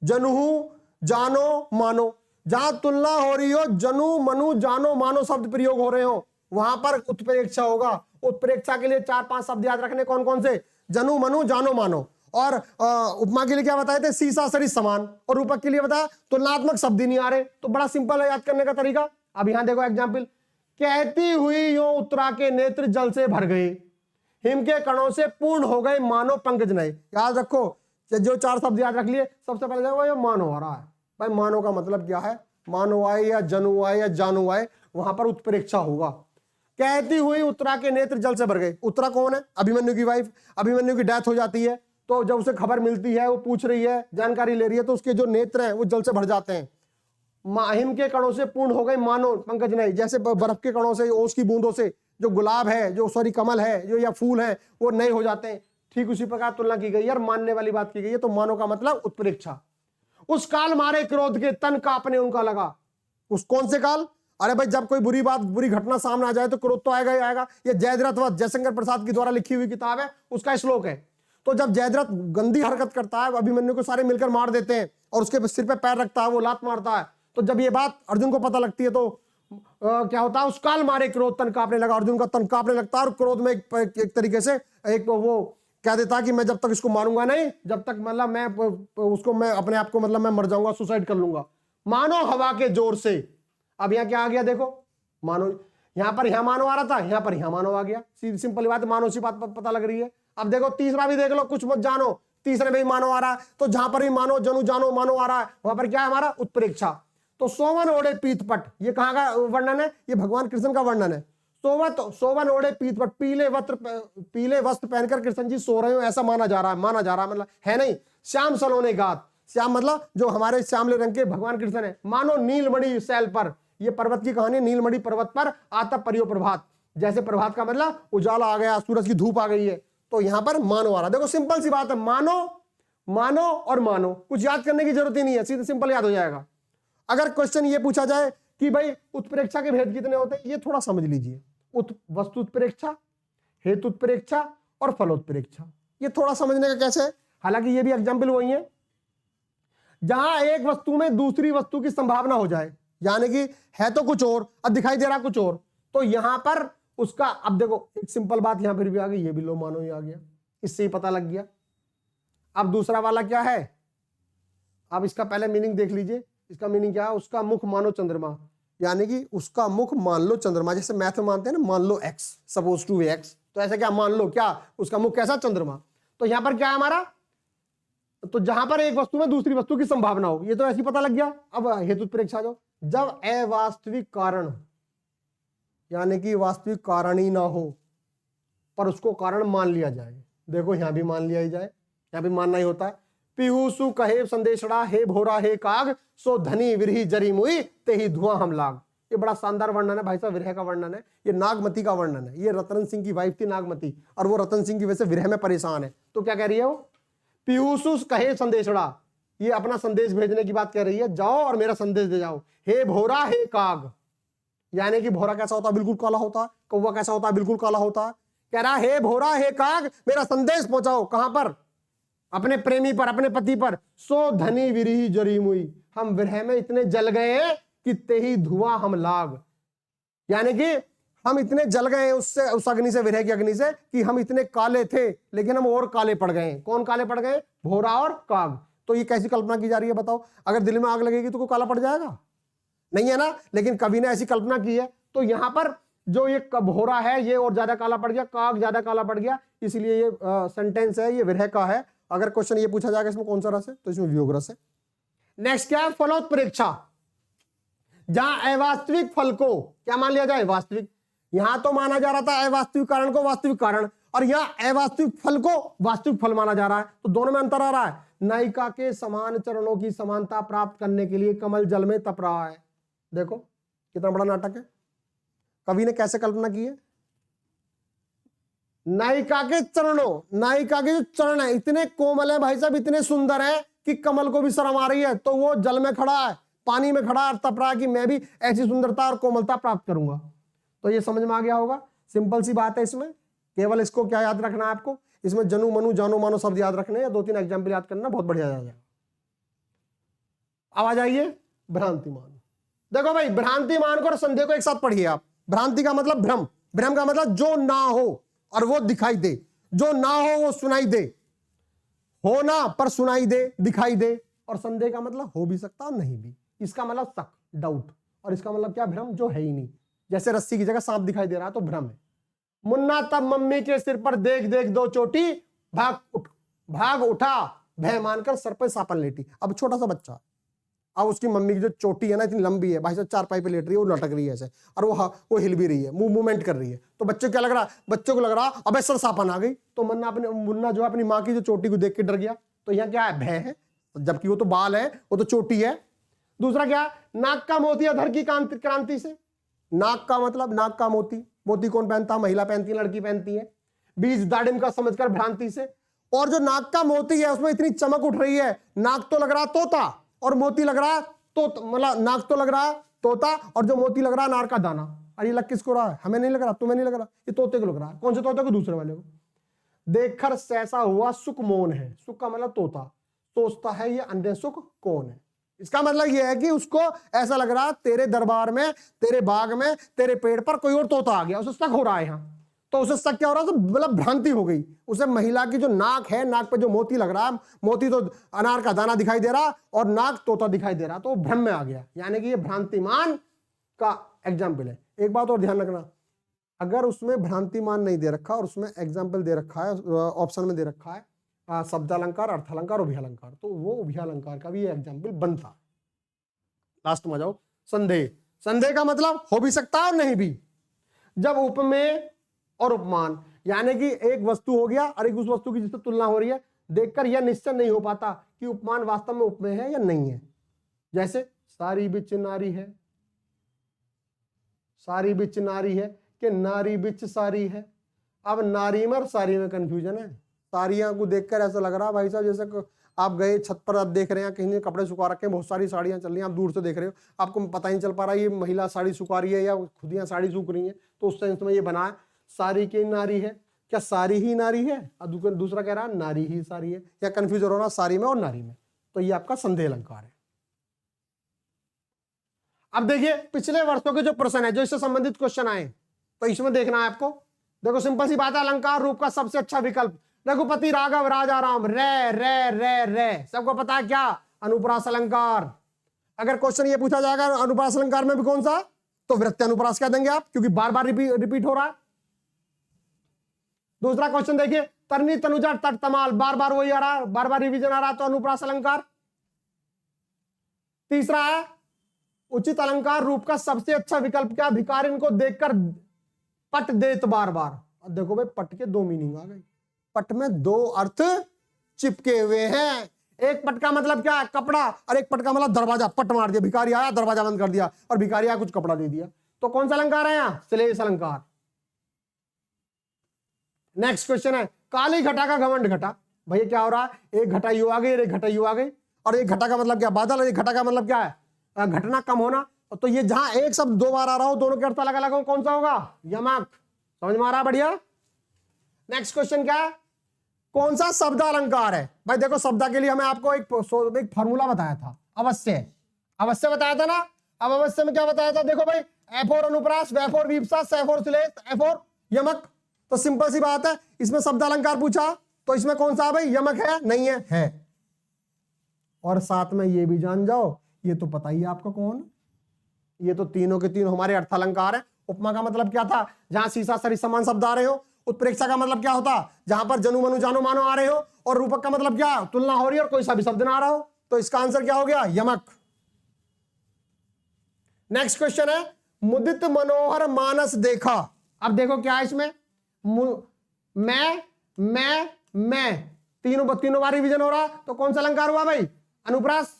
जनुहु जानो मानो। जहां तुलना हो रही हो, जनु मनु जानो मानो शब्द प्रयोग हो रहे हो, वहां पर उत्प्रेक्षा होगा। उत्प्रेक्षा के लिए 4-5 शब्द याद रखने, कौन कौन से, जनु मनु जानो मानो। और उपमा के लिए क्या बताए थे, सीसा सरिस समान। और रूपक के लिए बताया तुलनात्मक शब्द ही नहीं आ रहे। तो बड़ा सिंपल है याद करने का तरीका। अब यहां देखो एग्जाम्पल, कहती हुई यो उत्तरा के नेत्र जल से भर गए, हिम के कणों से पूर्ण हो गए मानो पंकज नए। याद रखो, जो 4 शब्द याद रख लिए, सबसे पहले देखो ये मानो आ रहा है। भाई मानो का मतलब क्या है, मानो आए या जनु आए या जानू आए, वहां पर उत्प्रेक्षा होगा। कहती हुई उत्तरा के नेत्र जल से भर गए। उत्तरा कौन है, अभिमन्यु की वाइफ। अभिमन्यु की डेथ हो जाती है, तो जब उसे खबर मिलती है, वो पूछ रही है, जानकारी ले रही है, तो उसके जो नेत्र हैं वो जल से भर जाते हैं। हिम के कणों से पूर्ण हो गए मानो पंकज नए, जैसे बर्फ के कणों से, ओस की बूंदों से जो गुलाब है, जो सॉरी कमल है, जो या फूल है, वो नए हो जाते हैं। ठीक उसी प्रकार तुलना की गई है और मानने वाली बात की गई है। तो मानो का मतलब उत्प्रेक्षा। उस काल मारे क्रोध के तन कांपने उनका लगा। उस कौन से काल, अरे भाई जब कोई बुरी बात, बुरी घटना सामने आ जाए तो क्रोध तो आएगा ही आएगा। ये जयद्रथ व जयशंकर प्रसाद की द्वारा लिखी हुई किताब है, उसका श्लोक है। तो जब जयद्रथ गंदी हरकत करता है, अभिमन्यु को सारे मिलकर मार देते हैं और उसके सिर पे पैर रखता है, वो लात मारता है। तो जब ये बात अर्जुन को पता लगती है, तो क्या होता है, उस काल मारे क्रोध तन कांपने लगा। अर्जुन का तन कांपने लगता है और क्रोध में एक तरीके से एक वो कह देता है कि मैं जब तक इसको मारूंगा नहीं, जब तक मतलब मैं अपने आप को मतलब मैं मर जाऊंगा, सुसाइड कर लूंगा, मानो हवा के जोर से। अब यहाँ क्या आ गया, देखो मानो, यहाँ पर यहाँ मानो आ रहा था, यहाँ पर यहाँ मानो आ गया। सीधी सिंपल बात, मानो सी बात पता लग रही है। अब देखो तीसरा भी देख लो, कुछ मत जानो, तीसरे में भी मानो आ रहा है। तो जहां पर भी मानो जनु जानो मानो आ रहा है, वहां पर क्या है हमारा उत्प्रेक्षा। तो सोवन ओढ़े पीतपट, ये कहां का वर्णन है, ये भगवान कृष्ण का वर्णन है। सोवन ओढ़े पीतपट, पीले वस्त्र पहनकर कृष्ण जी सो रहे हो, ऐसा माना जा रहा है मतलब है नहीं। श्याम सलोने गात, श्याम मतलब जो हमारे श्यामले रंग के भगवान कृष्ण है। मानो नीलमणि शैल पर, ये पर्वत की कहानी, नीलमणि पर्वत पर आता परियो प्रभात। जैसे प्रभात का मतलब उजाला आ गया, सूरज की धूप आ गई है, तो यहां पर मानो आ रहा। देखो सिंपल सी बात है, मानो मानो और मानो, कुछ याद करने की जरूरत ही नहीं है, सीधे सिंपल याद हो जाएगा। अगर क्वेश्चन ये पूछा जाए कि भाई उत्प्रेक्षा के भेद कितने होते हैं, ये थोड़ा समझ लीजिए। वस्तु उत्प्रेक्षा, हेतु उत्प्रेक्षा और फलोत्प्रेक्षा, ये थोड़ा समझने का कैसे है। हालांकि ये भी एग्जाम्पल वही है जहां एक वस्तु में दूसरी वस्तु की संभावना हो जाए, यानी कि है तो कुछ और, अब दिखाई दे रहा कुछ और, तो यहां पर उसका, अब देखो एक सिंपल बात यहां पर भी आ गई, ये भी लो मानो ही आ गया, इससे ही पता लग गया। अब दूसरा वाला क्या है, अब इसका पहले मीनिंग देख लीजिए। इसका मीनिंग क्या है, उसका मुख मानो चंद्रमा, यानी कि उसका मुख मान लो चंद्रमा। जैसे मैथ में मानते हैं ना, मान लो x सपोज टू x, तो ऐसा क्या मान लो, क्या उसका मुख कैसा, चंद्रमा। तो यहां पर क्या है हमारा, तो जहां पर एक वस्तु में दूसरी वस्तु की संभावना हो, ये तो ऐसे ही पता लग गया। अब हेतु उत्प्रेक्षा जो, जब अवास्तविक कारण, यानी कि वास्तविक कारण ही ना हो पर उसको कारण मान लिया जाए। देखो यहां भी मान लिया ही जाए, यहां भी मानना ही होता है। पीहूसु कहे संदेशड़ा, हे भोरा हे काग, सो धनी विरही जरी मुई, ते ही धुआं हम लाग। ये बड़ा शानदार वर्णन है भाई साहब, विरह का वर्णन है, ये नागमती का वर्णन है। ये रतन सिंह की वाइफ थी नागमती, और वो रतन सिंह की वजह से विरह में परेशान है। तो क्या कह रही है वो, पीहूसु कहे संदेशड़ा, ये अपना संदेश भेजने की बात कह रही है, जाओ और मेरा संदेश दे जाओ। हे भोरा हे काग, यानी कि भोरा कैसा होता है, बिल्कुल काला होता है। कौवा कैसा होता है, बिल्कुल काला होता है। कह रहा हे भोरा हे काग, मेरा संदेश पहुंचाओ, कहां पर, अपने प्रेमी पर, अपने पति पर। सो धनी विरही जरी मुई, हम विरह में इतने जल गए कि ते ही धुआं हम लाग, यानी कि हम इतने जल गए उससे, उस अग्नि से, विरह की अग्नि से, कि हम इतने काले थे लेकिन हम और काले पड़ गए। कौन काले पड़ गए, भोरा और काग। तो ये कैसी कल्पना की जा रही है बताओ, अगर दिल में आग लगेगी तो कोई काला पड़ जाएगा, नहीं है ना। लेकिन कवि ने ऐसी कल्पना की है, तो यहां पर जो ये भोरा है ये और ज्यादा काला पड़ गया, काग ज्यादा काला पड़ गया, इसलिए ये सेंटेंस है, ये विरह का है। अगर क्वेश्चन ये पूछा जाएगा इसमें कौन सा रस है, तो इसमें वियोग रस है। नेक्स्ट क्या है, फलोत्प्रेक्षा, जहां अवास्तविक फल को क्या मान लिया जाए, वास्तविक। यहां तो माना जा रहा था अवास्तविक कारण को वास्तविक कारण, और यहां अवास्तविक फल को वास्तविक फल माना जा रहा है। तो दोनों में अंतर आ रहा है। नायिका के समान चरणों की समानता प्राप्त करने के लिए कमल जल में तप रहा है। देखो कितना बड़ा नाटक है, कवि ने कैसे कल्पना की है। नायिका के चरणों, नायिका के जो चरण है इतने कोमल है भाई साहब, इतने सुंदर है कि कमल को भी शर्म आ रही है, तो वो जल में खड़ा है, पानी में खड़ा है और तप रहा है कि मैं भी ऐसी सुंदरता और कोमलता प्राप्त करूंगा। तो ये समझ में आ गया होगा, सिंपल सी बात है। इसमें केवल इसको क्या याद रखना है आपको, इसमें जनु मनु जानो मानो शब्द याद रखने हैं, 2-3 एग्जाम्पल याद करना, बहुत बढ़िया जाएगा। अब आ जाइए भ्रांतिमान। देखो भाई, भ्रांतिमान को और संदेह को एक साथ पढ़िए आप। भ्रांति का मतलब भ्रम, भ्रम का मतलब जो ना हो और वो दिखाई दे, जो ना हो वो सुनाई दे, हो ना पर सुनाई दे, दिखाई दे। और संदेह का मतलब हो भी सकता और नहीं भी, इसका मतलब शक, डाउट। और इसका मतलब क्या, भ्रम, जो है ही नहीं। जैसे रस्सी की जगह सांप दिखाई दे रहा है तो भ्रम है। मुन्ना तब मम्मी के सिर पर देख देख दो चोटी, भाग उठा भय मानकर सर पर सापन लेटी। अब छोटा सा बच्चा, अब उसकी मम्मी की जो चोटी है ना इतनी लंबी है, भाई साहब चारपाई पे लेट रही है, वो लटक रही है ऐसे, और वो हिल भी रही है, मूवमेंट कर रही है। तो बच्चे को क्या लग रहा, बच्चों को लग रहा अबे सर सापन आ गई। तो मुन्ना जो है अपनी माँ की जो चोटी को देख के डर गया। तो यहाँ क्या है, भय है, जबकि वो तो बाल है, वो तो चोटी है। दूसरा क्या, नाक का मोती अधर की क्रांति से। नाक का मतलब, नाक का मोती, मोती कौन पहनता, महिला पहनती है, लड़की पहनती है। बीज दाड़िम का समझकर भ्रांति से। और जो नाक का मोती है उसमें इतनी चमक उठ रही है, नाक तो लग रहा तोता और मोती लग रहा तो, मतलब नाक तो लग रहा तोता और जो मोती लग रहा नार का दाना। और ये लग किसको रहा है, हमें नहीं लग रहा, तुम्हें नहीं लग रहा, ये तोते को लग रहा है। कौन से तोते को, दूसरे वाले को। देखकर सहसा हुआ सुख मौन है, सुख का मतलब तोता, सोचता है ये अन्य सुख कौन है। इसका मतलब यह है कि उसको ऐसा लग रहा तेरे दरबार में, तेरे बाग में, तेरे पेड़ पर कोई और तोता आ गया, उसे शक हो रहा है यहाँ। तो उसे शक क्या हो रहा है, तो मतलब भ्रांति हो गई उसे। महिला की जो नाक है, नाक पे जो मोती लग रहा है, मोती तो अनार का दाना दिखाई दे रहा और नाक तोता दिखाई दे रहा, तो भ्रम में आ गया। यानी कि ये भ्रांतिमान का एग्जाम्पल है। एक बात और ध्यान रखना, अगर उसमें भ्रांतिमान नहीं दे रखा और उसमें एग्जाम्पल दे रखा है, ऑप्शन में दे रखा है शब्दालंकार, अर्थालंकार, उभयालंकार, तो वो उभयालंकार का भी एग्जाम्पल बनता है। लास्ट में आ जाओ, संदेह। संदेह का मतलब हो भी सकता है और नहीं भी। जब उपमेय और उपमान, यानी कि एक वस्तु हो गया और एक उस वस्तु की जिससे तुलना हो रही है, देखकर यह निश्चय नहीं हो पाता कि उपमान वास्तव में उपमेय है या नहीं है। जैसे सारी बिच नारी है, सारी बिच नारी है कि नारी बिच सारी है। अब नारी में और सारी में कंफ्यूजन है। साड़ियां को देखकर ऐसा लग रहा भाई साहब जैसे आप गए छत पर, आप देख रहे हैं कहीं ने कपड़े सुखा रखे हैं, बहुत सारी साड़ियां चल रही हैं, आप दूर से देख रहे हो, आपको पता ही नहीं चल पा रहा ये महिला साड़ी सुखा रही है या खुद यहाँ साड़ी सूख रही है। तो उस सेंस में ये बना है सारी की नारी है, क्या सारी ही नारी है? और दूसरा कह रहा है नारी ही सारी है, या कंफ्यूज हो रहा सारी में और नारी में। तो ये आपका संदेह अलंकार है। अब देखिए पिछले वर्षों के जो प्रश्न है, जो इससे संबंधित क्वेश्चन आए, तो इसमें देखना है आपको। देखो सिंपल सी बात है, अलंकार रूप का सबसे अच्छा विकल्प रघुपति राघव राजा राम, रे रे रे रे, सबको पता है क्या? अनुप्रास अलंकार। अगर क्वेश्चन ये पूछा जाएगा अनुप्रास अलंकार में भी कौन सा, तो वृत्ति अनुप्रास कह देंगे आप, क्योंकि बार बार रिपीट हो रहा है। दूसरा क्वेश्चन देखिए, तरनी तनुजा तट तमाल, बार बार वही आ रहा है, बार बार रिवीजन आ रहा है, तो अनुप्रास अलंकार। तीसरा है उचित अलंकार रूप का सबसे अच्छा विकल्प क्या? भिखारिन को देखकर पट देत बार बार। अब देखो भाई पट के दो मीनिंग आ गई, पट में दो अर्थ चिपके हुए हैं। एक पट का मतलब क्या है? कपड़ा, और एक पट का मतलब दरवाजा, पट मार दिया, भिखारी आया दरवाजा बंद कर दिया, और भिखारी आया कुछ कपड़ा दे दिया। तो कौन सा अलंकार है यहाँ? श्लेष अलंकार। नेक्स्ट क्वेश्चन है काली घटा का घमंड घटा। भैया क्या हो रहा है? एक घटा यू आ गई, एक घटा यू आ गई, और एक घटा का मतलब क्या? बादल, और एक घटा का मतलब क्या है? घटना कम होना। तो ये जहां एक शब्द दो बार आ रहा हो, दोनों के अर्थ अलग अलग हो, कौन सा होगा? यमक। समझ में आ रहा? बढ़िया। नेक्स्ट क्वेश्चन क्या है? कौन सा शब्द अलंकार है? भाई देखो शब्द के लिए हमें आपको एक फॉर्मूला बताया था, अवश्य, अवश्य बताया था ना। अब अवश्य में क्या बताया था? देखो भाई एफ और अनुप्रास, वैफ और विपसा, सैफ और श्लेष, एफ और यमक। तो सिंपल सी बात है, इसमें शब्द अलंकार पूछा तो इसमें कौन सा है भाई? यमक है? नहीं है? है। और साथ में ये भी जान जाओ, ये तो पता ही है आपको कौन, ये तो तीनों के तीनों हमारे अर्थालंकार है। उपमा का मतलब क्या था? जहां सीसा सरी समान शब्द आ रहे हो। उत्प्रेक्षा का मतलब क्या होता? जहां पर जनु मनु जानो मानो आ रहे हो। और रूपक का मतलब क्या? तुलना हो रही है और कोई सा भी शब्द ना आ रहा हो। तो इसका आंसर क्या हो गया? यमक। नेक्स्ट क्वेश्चन है मुदित मनोहर मानस देखा। अब देखो क्या है इसमें? मैं तीनों बार रिवीजन हो रहा, तो कौन सा अलंकार हुआ भाई? अनुप्रास।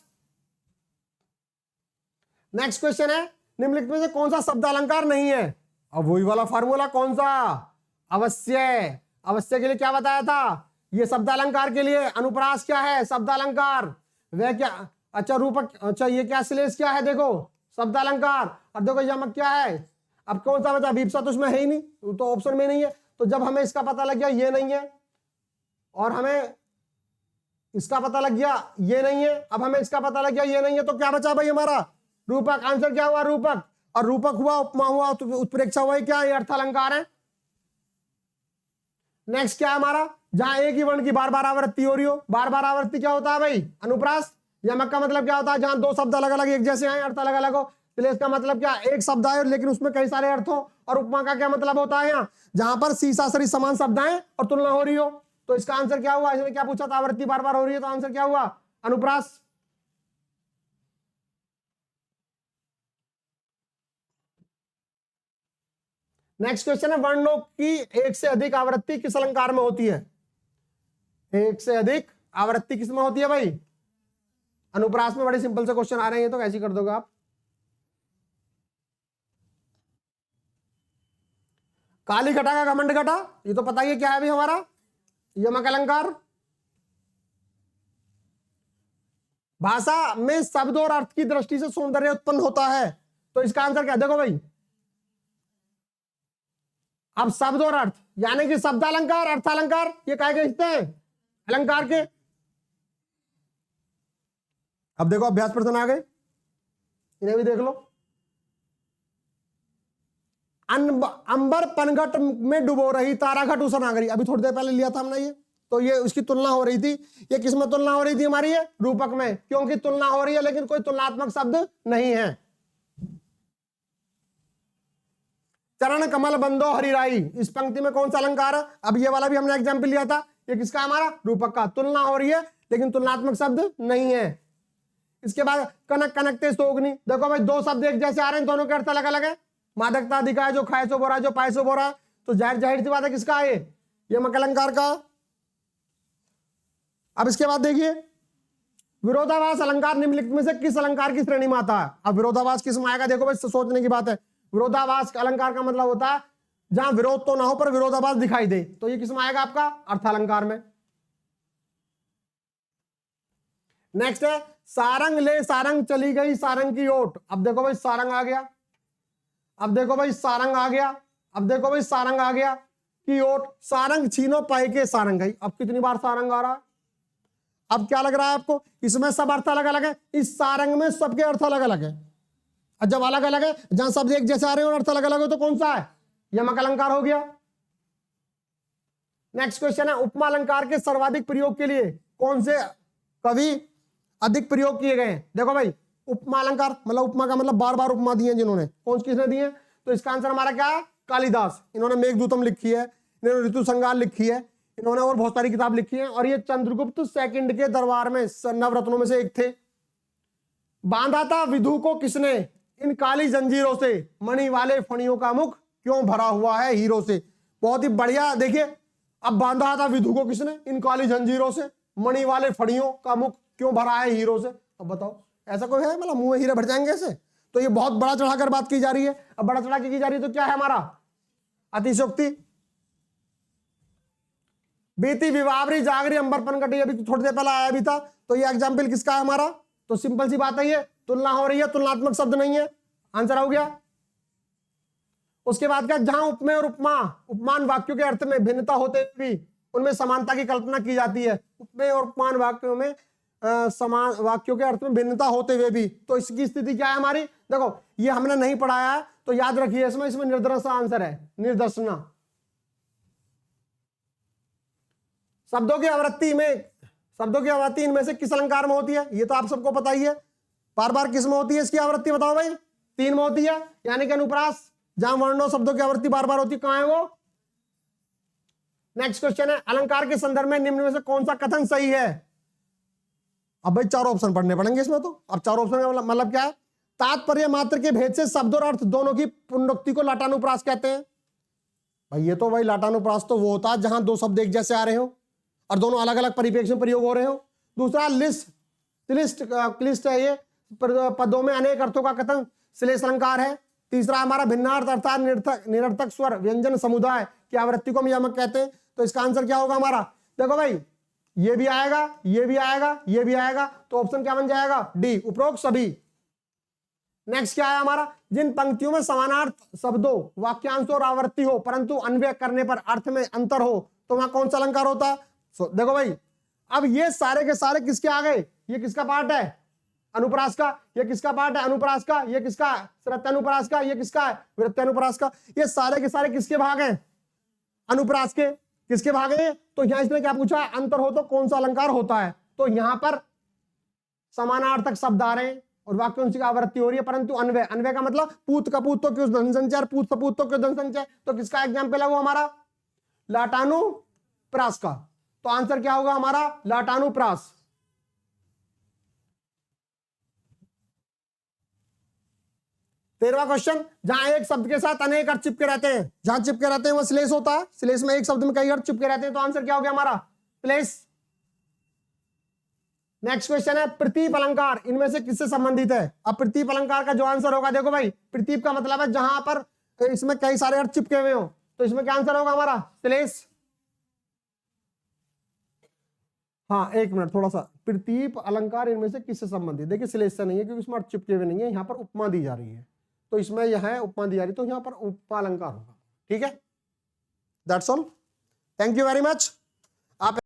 नेक्स्ट क्वेश्चन है निम्नलिखित में से कौन सा शब्द अलंकार नहीं है? अब वही वाला फार्मूला, कौन सा? अवश्य। अवश्य के लिए क्या बताया था? ये शब्द अलंकार के लिए अनुप्रास क्या है? शब्द अलंकार। वह क्या? अच्छा रूपक, अच्छा ये क्या? श्लेष क्या है? देखो शब्द अलंकार। और देखो यमक क्या है? अब कौन सा बचा? विपसा तो उसमें है ही नहीं, तो ऑप्शन में नहीं है। तो जब हमें इसका पता लग गया ये नहीं है, और हमें इसका पता लग गया ये नहीं है, अब हमें इसका पता लग गया ये नहीं है, तो क्या बचा भाई हमारा? रूपक। आंसर क्या हुआ? रूपक। और रूपक हुआ, उपमा हुआ, तो उत्प्रेक्षा हुआ, क्या? ये अर्थालंकार है। नेक्स्ट क्या है हमारा? जहां एक ही वर्ण की बार बार आवृत्ति हो रही हो। बार बार आवृत्ति क्या होता है भाई? अनुप्रास। यमक का मतलब क्या होता है? जहां दो शब्द अलग अलग एक जैसे आए, अर्थ अलग अलग हो। श्लेष का मतलब क्या? एक शब्द आए लेकिन उसमें कई सारे अर्थ हो। और उपमा का क्या मतलब होता है? यहाँ जहां पर सीसा सरी समान शब्द आए और तुलना हो रही हो। तो इसका आंसर क्या हुआ? इसने क्या पूछा था? आवृत्ति बार बार हो रही है, तो आंसर क्या हुआ? अनुप्रास। नेक्स्ट क्वेश्चन है वर्णों की एक से अधिक आवृत्ति किस अलंकार में होती है? एक से अधिक आवृत्ति किस में होती है भाई? अनुप्रास में। बड़े सिंपल से क्वेश्चन आ रहे हैं, तो कैसे कर दोगे आप? काली घटा का घमंड घटा, ये तो पता ही है क्या है भाई हमारा? यमक अलंकार। भाषा में शब्द और अर्थ की दृष्टि से सौंदर्य उत्पन्न होता है, तो इसका आंसर क्या? देखो भाई अब शब्द और अर्थ यानी कि शब्द अलंकार, अर्थ अलंकार, ये काय के हिस्से हैं? अलंकार के। अब देखो अभ्यास प्रश्न आ गए, इन्हें भी देख लो। अंबर पनघट में डुबो रही ताराघट उसनागरी, अभी थोड़ी देर पहले लिया था हमने ये। तो ये उसकी तुलना हो रही थी। ये किसमें तुलना हो रही थी हमारी? ये रूपक में, क्योंकि तुलना हो रही है लेकिन कोई तुलनात्मक शब्द नहीं है। चरण कमल बंदो हरिराई, इस पंक्ति में कौन सा अलंकार है? अब ये वाला भी हमने एग्जाम्पल लिया था, ये किसका? हमारा रूपक का। तुलना हो रही है लेकिन तुलनात्मक शब्द नहीं है। इसके बाद कनक कनकते सोगनी, देखो भाई दो शब्द एक जैसे आ रहे हैं, दोनों के अर्थ अलग अलग है। मादकता अधिकार, जो खाए सो बोरा, जो पाए सो बोरा, तो जाहिर जाहिर सी बात है किसका है? ये यमक अलंकार का। अब इसके बाद देखिए, विरोधाभास अलंकार निम्नलिखित में से किस अलंकार की श्रेणी में आता है? अब विरोधाभास किस में आएगा? देखो भाई, सोचने की बात है। विरोधाभास अलंकार का मतलब होता है जहां विरोध तो ना हो पर विरोधाभास दिखाई दे, तो ये किस में आएगा? आपका अर्थालंकार में। नेक्स्ट है सारंग ले सारंग चली गई सारंग की ओट। अब देखो भाई सारंग आ गया, अब देखो भाई सारंग आ गया, अब देखो भाई सारंग आ गया की ओट, सारंग छीनो पाए के सारंग गई। अब कितनी बार सारंग आ रहा है? अब क्या लग रहा है आपको? इसमें सब अर्थ अलग अलग है, इस सारंग में सबके अर्थ अलग अलग है। और जब अलग अलग है, जहां शब्द एक जैसे आ रहे हो और अर्थ अलग अलग हो, तो कौन सा है? यमक अलंकार हो गया। नेक्स्ट क्वेश्चन है उपमा अलंकार के सर्वाधिक प्रयोग के लिए कौन से कवि अधिक प्रयोग किए गए हैं? देखो भाई, उपमा अलंकार मतलब उपमा का मतलब बार बार उपमा दी है जिन्होंने, कौन किसने दी है? तो इसका आंसर हमारा क्या है? कालिदास। इन्होंने मेघदूतम लिखी है, इन्होंने ऋतु संगार लिखी है, इन्होंने और बहुत सारी किताब लिखी है, और ये चंद्रगुप्त सेकंड के दरबार में नवरत्नों में से एक थे। बांधा था विधु को किसने इन काली जंजीरों से, मणि वाले फणियों का मुख क्यों भरा हुआ है हीरो से। बहुत ही बढ़िया। देखिए, अब बांधा था विधु को किसने इन काली जंजीरों से, मणि वाले फणियों का मुख क्यों भरा है हीरो से। अब बताओ, ऐसा कोई है? मतलब मुंह में हीरे भर जाएंगे ऐसे? तो ये बहुत बड़ा चढ़ाकर बात की जा रही है। अब बड़ा चढ़ा के की जा रही है तो क्या है हमारा? अतिशोक्ति। बीती विवावरी जागरी अंबरपन कटी, अभी थोड़ी देर पहले आया भी था। तो ये एग्जाम्पल किसका है हमारा? तो सिंपल सी बात है, ये तुलना हो रही है, तुलनात्मक शब्द नहीं है। आंसर हो गया। उसके बाद का जहां उपमेय और उपमा उपमान वाक्यों के अर्थ में भिन्नता होते भी उनमें समानता की कल्पना की जाती है। उपमेय और उपमान वाक्यों में समान वाक्यों के अर्थ में भिन्नता होते हुए भी, तो इसकी स्थिति क्या है हमारी? देखो, ये हमने नहीं पढ़ाया है तो याद रखिए, इसमें निर्दर्शन आंसर है, निर्दर्शना। शब्दों की आवृत्ति इनमें से किस अलंकार में होती है? ये तो आप सबको पता ही है। बार बार किस में होती है इसकी आवृत्ति? बताओ भाई। 3 में होती है, यानी कि अनुप्रास, जहां वर्णों शब्दों की आवृत्ति बार बार होती है। कहां है वो? नेक्स्ट क्वेश्चन है अलंकार के संदर्भ में निम्न में से कौन सा कथन सही है? अब भाई 4 ऑप्शन पढ़ने पड़ेंगे इसमें। तो अब 4 ऑप्शन का मतलब क्या है? तात्पर्य मात्र के भेद से शब्द और अर्थ दोनों की पुनरुक्ति को लाटानुप्रास कहते हैं। भाई ये तो भाई लाटानुप्रास तो वो होता है जहां 2 शब्द एक जैसे आ रहे हो और दोनों अलग अलग परिप्रेक्ष्य में प्रयोग हो रहे हो। दूसरा क्लिष्ट है, ये पदों में अनेक अर्थों का कथन श्लेष अलंकार है। तीसरा हमारा भिन्नार्थ अर्थात निरर्थक स्वर व्यंजन समुदाय की आवृत्ति को हम यमक कहते हैं। तो इसका आंसर क्या होगा हमारा? देखो भाई, ये भी आएगा, ये भी आएगा, ये भी आएगा, तो ऑप्शन क्या बन जाएगा? डी, उपरोक्त सभी। नेक्स्ट क्या है हमारा? जिन पंक्तियों में समानार्थ शब्दों वाक्यांशों और आवृत्ति हो परंतु अन्वय करने पर अर्थ में अंतर हो, तो वहां कौन सा अलंकार होता है? देखो भाई, अब ये सारे के सारे किसके आ गए? ये किसका पार्ट है? अनुप्रास का। ये किसका पार्ट है? अनुप्रास का। ये किसका? श्रुत्यनुप्रास का। ये किसका है? वृत्त्यनुप्रास का। ये सारे के सारे किसके भाग हैं? अनुप्रास के। किसके भाग हैं? तो यहां इसने क्या पूछा? अंतर हो तो कौन सा अलंकार होता है? तो यहां पर समानार्थक शब्द आ रहे हैं और वाक्यांश की आवृत्ति हो रही है परंतु अन्वय। अन्वय का मतलब पूत कपूत तो क्यों धन संचय, पूत सपूत तो क्यों धन संचय। तो किसका एग्जाम्पल है वो हमारा? लाटानुप्रास का। तो आंसर क्या होगा हमारा? लाटानुप्रास। तेरहवां क्वेश्चन, जहां एक शब्द के साथ अनेक अर्थ चिपके रहते हैं, जहां चिपके रहते हैं वह श्लेष होता है। श्लेष में एक शब्द में कई अर्थ चिपके रहते हैं, तो आंसर क्या हो गया हमारा? श्लेष। नेक्स्ट क्वेश्चन है प्रतीप अलंकार इनमें से किससे संबंधित है? अब प्रतीप अलंकार का जो आंसर होगा, देखो भाई, प्रतीप का मतलब है जहां पर इसमें कई सारे अर्थ चिपके हुए हो, तो इसमें क्या आंसर होगा हमारा? श्लेष। हाँ, एक मिनट, थोड़ा सा। प्रतीप अलंकार इनमें से किससे संबंधित? देखिए, श्लेष से नहीं है क्योंकि इसमें अर्थ चिपके हुए नहीं है, यहाँ पर उपमा दी जा रही है, तो इसमें यह है उपमा दी जा रही है, तो यहाँ पर उपमा अलंकार होगा। ठीक है, that's all. Thank you very much. आप